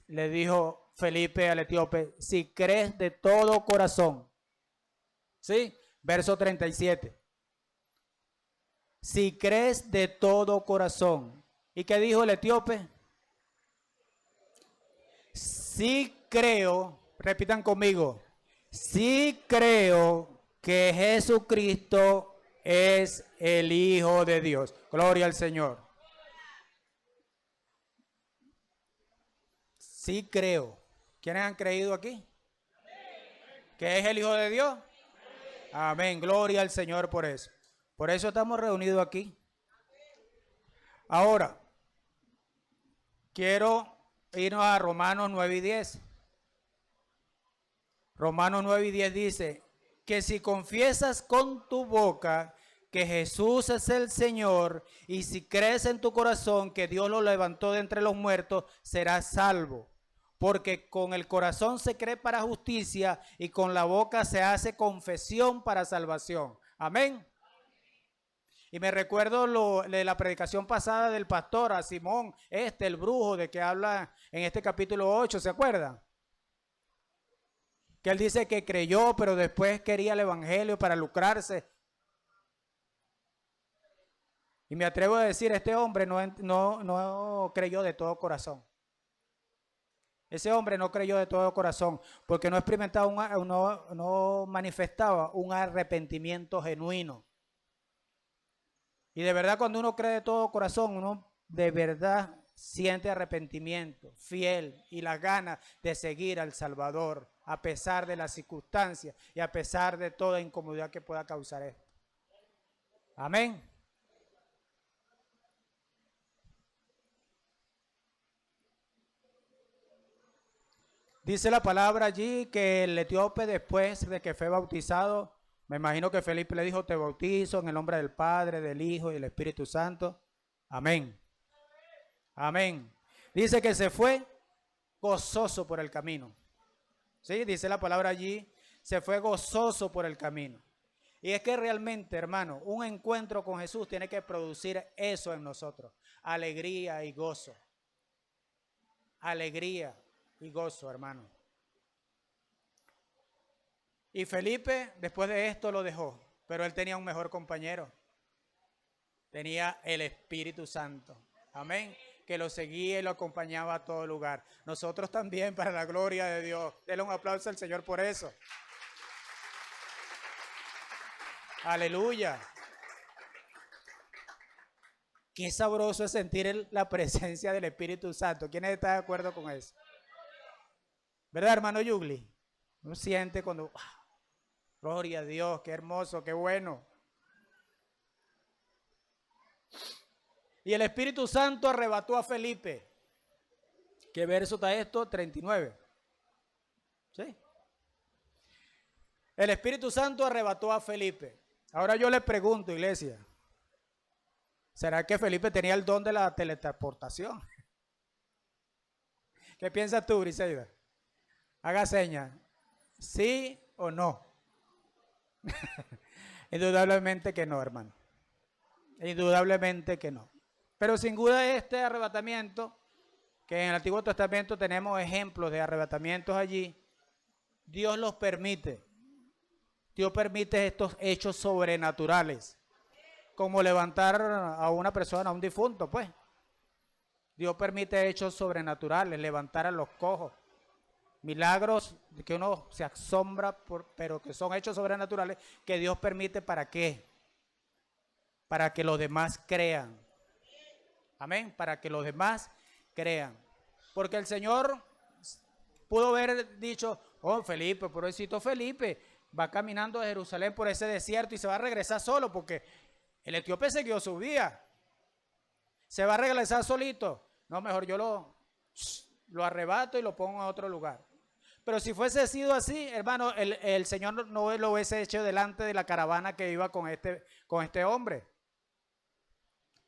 Le dijo Felipe al etíope, si crees de todo corazón. ¿Sí? Verso 37. Si crees de todo corazón. ¿Y qué dijo el etíope? Sí creo, repitan conmigo, sí creo que Jesucristo es el Hijo de Dios. Gloria al Señor. Sí creo. ¿Quiénes han creído aquí? ¿Que es el Hijo de Dios? Amén. Gloria al Señor por eso. Por eso estamos reunidos aquí. Ahora, quiero irnos a Romanos 9 y 10. Romanos 9 y 10 dice que si confiesas con tu boca que Jesús es el Señor y si crees en tu corazón que Dios lo levantó de entre los muertos, serás salvo. Porque con el corazón se cree para justicia y con la boca se hace confesión para salvación. Amén. Y me recuerdo de la predicación pasada del pastor a Simón, el brujo de que habla en este capítulo 8, ¿se acuerdan? Que él dice que creyó, pero después quería el evangelio para lucrarse. Y me atrevo a decir, este hombre no creyó de todo corazón. Ese hombre no creyó de todo corazón, porque no experimentaba, no manifestaba un arrepentimiento genuino. Y de verdad cuando uno cree de todo corazón, uno de verdad siente arrepentimiento, fiel y las ganas de seguir al Salvador, a pesar de las circunstancias y a pesar de toda incomodidad que pueda causar esto. Amén. Dice la palabra allí que el etíope después de que fue bautizado, me imagino que Felipe le dijo, te bautizo en el nombre del Padre, del Hijo y del Espíritu Santo. Amén. Amén. Dice que se fue gozoso por el camino. ¿Sí? Dice la palabra allí, se fue gozoso por el camino. Y es que realmente, hermano, un encuentro con Jesús tiene que producir eso en nosotros. Alegría y gozo. Alegría y gozo, hermano. Y Felipe, después de esto, lo dejó. Pero él tenía un mejor compañero. Tenía el Espíritu Santo. Amén. Que lo seguía y lo acompañaba a todo lugar. Nosotros también, para la gloria de Dios. Denle un aplauso al Señor por eso. Aleluya. Qué sabroso es sentir la presencia del Espíritu Santo. ¿Quién está de acuerdo con eso? ¿Verdad, hermano Yugli? Uno siente cuando, gloria a Dios, qué hermoso, qué bueno. Y el Espíritu Santo arrebató a Felipe. ¿Qué verso está esto? 39. ¿Sí? El Espíritu Santo arrebató a Felipe. Ahora yo le pregunto, iglesia, ¿será que Felipe tenía el don de la teletransportación? ¿Qué piensas tú, Briseida? Haga señas. ¿Sí o no? Indudablemente que no, hermano. Indudablemente que no. Pero sin duda este arrebatamiento, que en el Antiguo Testamento tenemos ejemplos de arrebatamientos allí, Dios los permite. Dios permite estos hechos sobrenaturales, como levantar a una persona, a un difunto, pues. Dios permite hechos sobrenaturales, levantar a los cojos, milagros que uno se asombra, pero que son hechos sobrenaturales que Dios permite. ¿Para qué? Para que los demás crean. Amén, para que los demás crean. Porque el Señor pudo haber dicho, oh Felipe, pobrecito Felipe, va caminando de Jerusalén por ese desierto y se va a regresar solo porque el etíope siguió su vía. Se va a regresar solito. No, mejor yo lo arrebato y lo pongo en otro lugar. Pero si fuese sido así, hermano, el Señor no lo hubiese hecho delante de la caravana que iba con este hombre.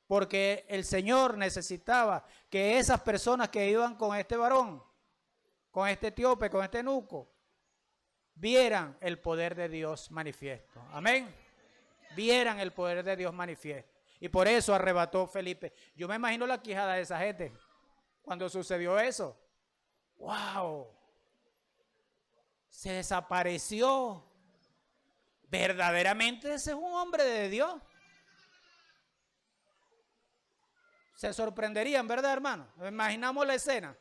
Porque el Señor necesitaba que esas personas que iban con este varón, con este etíope, con este eunuco, vieran el poder de Dios manifiesto. Amén. Vieran el poder de Dios manifiesto. Y por eso arrebató Felipe. Yo me imagino la quijada de esa gente cuando sucedió eso. ¡Wow! Se desapareció. Verdaderamente ese es un hombre de Dios. Se sorprenderían, ¿verdad, hermano? Imaginamos la escena.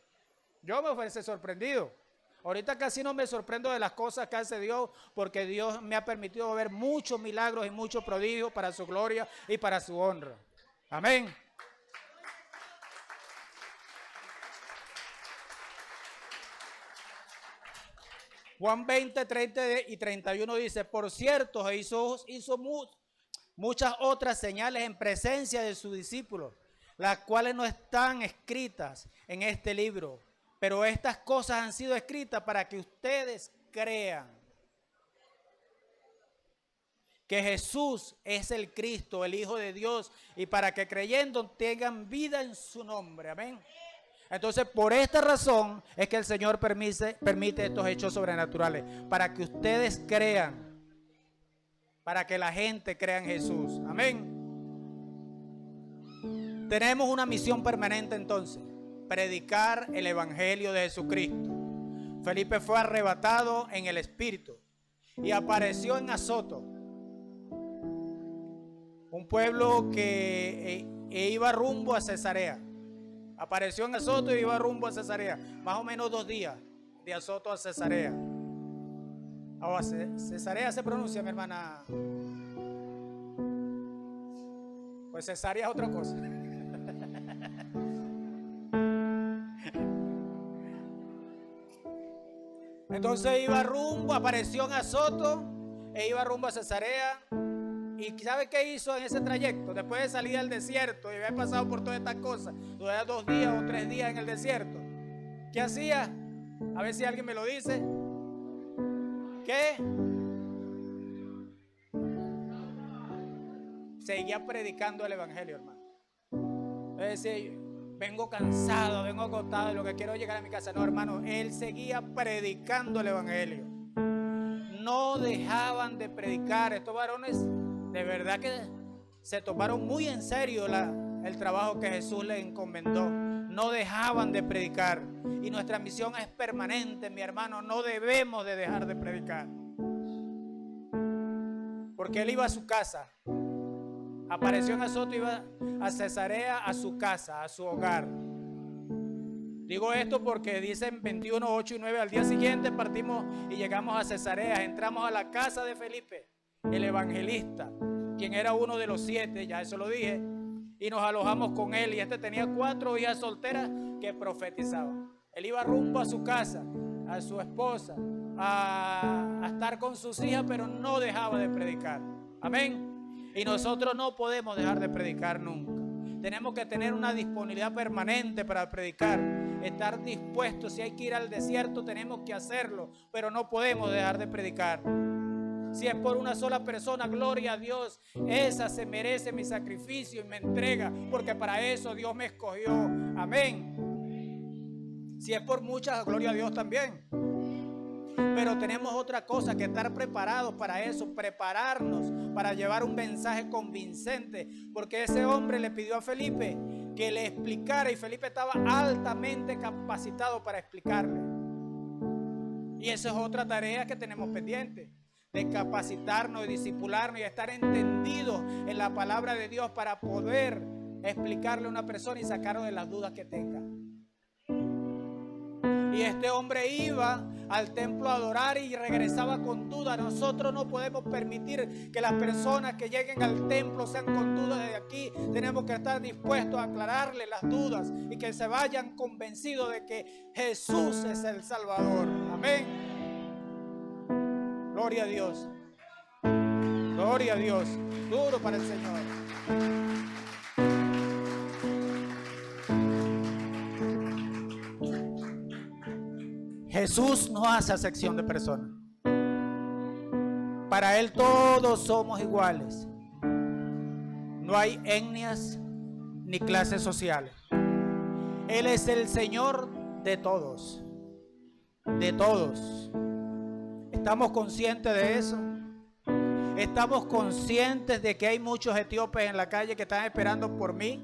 Yo me fuese sorprendido. Ahorita casi no me sorprendo de las cosas que hace Dios, porque Dios me ha permitido ver muchos milagros y muchos prodigios para su gloria y para su honra. Amén. Juan 20, 30 y 31 dice, por cierto, Jesús hizo muchas otras señales en presencia de sus discípulos, las cuales no están escritas en este libro. Pero estas cosas han sido escritas para que ustedes crean que Jesús es el Cristo, el Hijo de Dios, y para que creyendo tengan vida en su nombre. Amén. Entonces, por esta razón es que el Señor permite estos hechos sobrenaturales, para que ustedes crean, para que la gente crea en Jesús. Amén. Tenemos una misión permanente entonces. Predicar el evangelio de Jesucristo. Felipe fue arrebatado en el espíritu y apareció en Azoto, un pueblo que iba rumbo a Cesarea. Apareció en Azoto y iba rumbo a Cesarea, más o menos 2 días de Azoto a Cesarea. Ahora, Cesarea se pronuncia, mi hermana. Pues Cesarea es otra cosa. Entonces apareció en Azoto e iba rumbo a Cesarea. ¿Y sabe qué hizo en ese trayecto? Después de salir al desierto y haber pasado por todas estas cosas, duraba 2 días o 3 días en el desierto. ¿Qué hacía? A ver si alguien me lo dice. ¿Qué? Seguía predicando el evangelio, hermano. Es decir, vengo cansado, vengo agotado, lo que quiero es llegar a mi casa. No, hermano, él seguía predicando el evangelio. No dejaban de predicar. Estos varones de verdad que se tomaron muy en serio el trabajo que Jesús les encomendó. No dejaban de predicar. Y nuestra misión es permanente, mi hermano. No debemos de dejar de predicar. Porque él iba a su casa. Apareció en Azoto, iba a Cesarea, a su casa, a su hogar. Digo esto porque dicen 21, 8 y 9, al día siguiente partimos y llegamos a Cesarea. Entramos a la casa de Felipe, el evangelista, quien era uno de los 7, ya eso lo dije, y nos alojamos con él. Y este tenía 4 hijas solteras que profetizaban. Él iba rumbo a su casa, a su esposa, a estar con sus hijas, pero no dejaba de predicar. Amén. Y nosotros no podemos dejar de predicar nunca. Tenemos que tener una disponibilidad permanente para predicar. Estar dispuestos. Si hay que ir al desierto, tenemos que hacerlo. Pero no podemos dejar de predicar. Si es por una sola persona, gloria a Dios. Esa se merece mi sacrificio y mi entrega. Porque para eso Dios me escogió. Amén. Si es por muchas, gloria a Dios también. Pero tenemos otra cosa, que estar preparados para eso, prepararnos para llevar un mensaje convincente, porque ese hombre le pidió a Felipe que le explicara y Felipe estaba altamente capacitado para explicarle. Y esa es otra tarea que tenemos pendiente. de capacitarnos, de discipularnos y estar entendidos en la palabra de Dios para poder explicarle a una persona y sacarlo de las dudas que tenga. Y este hombre iba al templo a adorar y regresaba con dudas. Nosotros no podemos permitir que las personas que lleguen al templo sean con dudas de aquí. Tenemos que estar dispuestos a aclararle las dudas y que se vayan convencidos de que Jesús es el Salvador. Amén. Gloria a Dios. Gloria a Dios. Duro para el Señor. Jesús no hace acepción de personas. Para Él todos somos iguales. No hay etnias ni clases sociales. Él es el Señor de todos. De todos. ¿Estamos conscientes de eso? ¿Estamos conscientes de que hay muchos etíopes en la calle que están esperando por mí?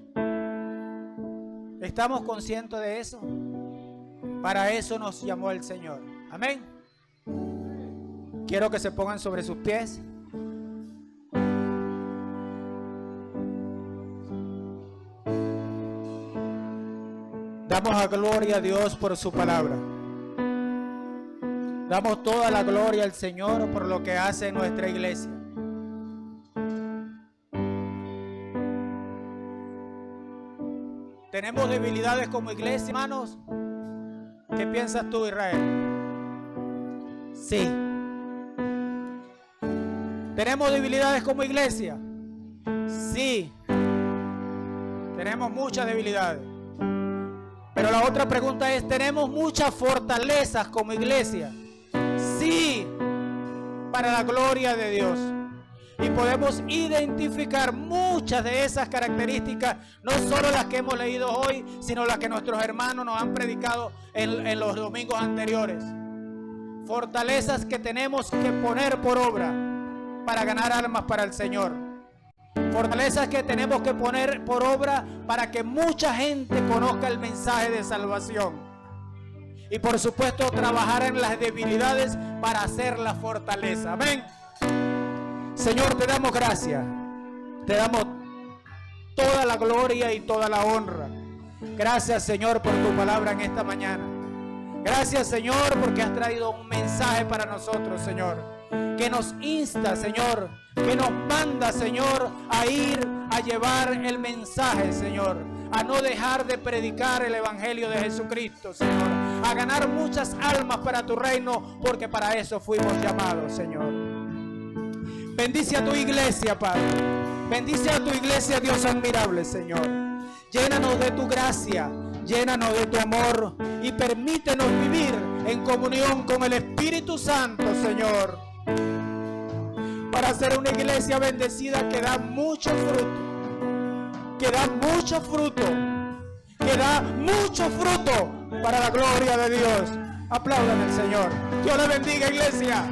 ¿Estamos conscientes de eso? Para eso nos llamó el Señor. Amén. Quiero que se pongan sobre sus pies. Damos a gloria a Dios por su palabra. Damos toda la gloria al Señor por lo que hace en nuestra iglesia. ¿Tenemos debilidades como iglesia, hermanos? ¿Qué piensas tú, Israel? Sí. ¿Tenemos debilidades como iglesia? Sí. Tenemos muchas debilidades. Pero la otra pregunta es, ¿tenemos muchas fortalezas como iglesia? Sí. Para la gloria de Dios. Y podemos identificar muchas de esas características, no solo las que hemos leído hoy, sino las que nuestros hermanos nos han predicado en los domingos anteriores. Fortalezas que tenemos que poner por obra para ganar almas para el Señor. Fortalezas que tenemos que poner por obra para que mucha gente conozca el mensaje de salvación. Y por supuesto trabajar en las debilidades para hacer la fortaleza. Amén. Señor, te damos gracias, te damos toda la gloria y toda la honra. Gracias, Señor, por tu palabra en esta mañana. Gracias, Señor, porque has traído un mensaje para nosotros, Señor, que nos insta, Señor, que nos manda, Señor, a ir a llevar el mensaje, Señor, a no dejar de predicar el evangelio de Jesucristo, Señor, a ganar muchas almas para tu reino, porque para eso fuimos llamados, Señor. Bendice a tu iglesia, Padre. Bendice a tu iglesia, Dios admirable, Señor. Llénanos de tu gracia, llénanos de tu amor y permítenos vivir en comunión con el Espíritu Santo, Señor, para ser una iglesia bendecida que da mucho fruto, que da mucho fruto, que da mucho fruto para la gloria de Dios. Aplaudan al Señor. Dios le bendiga, iglesia.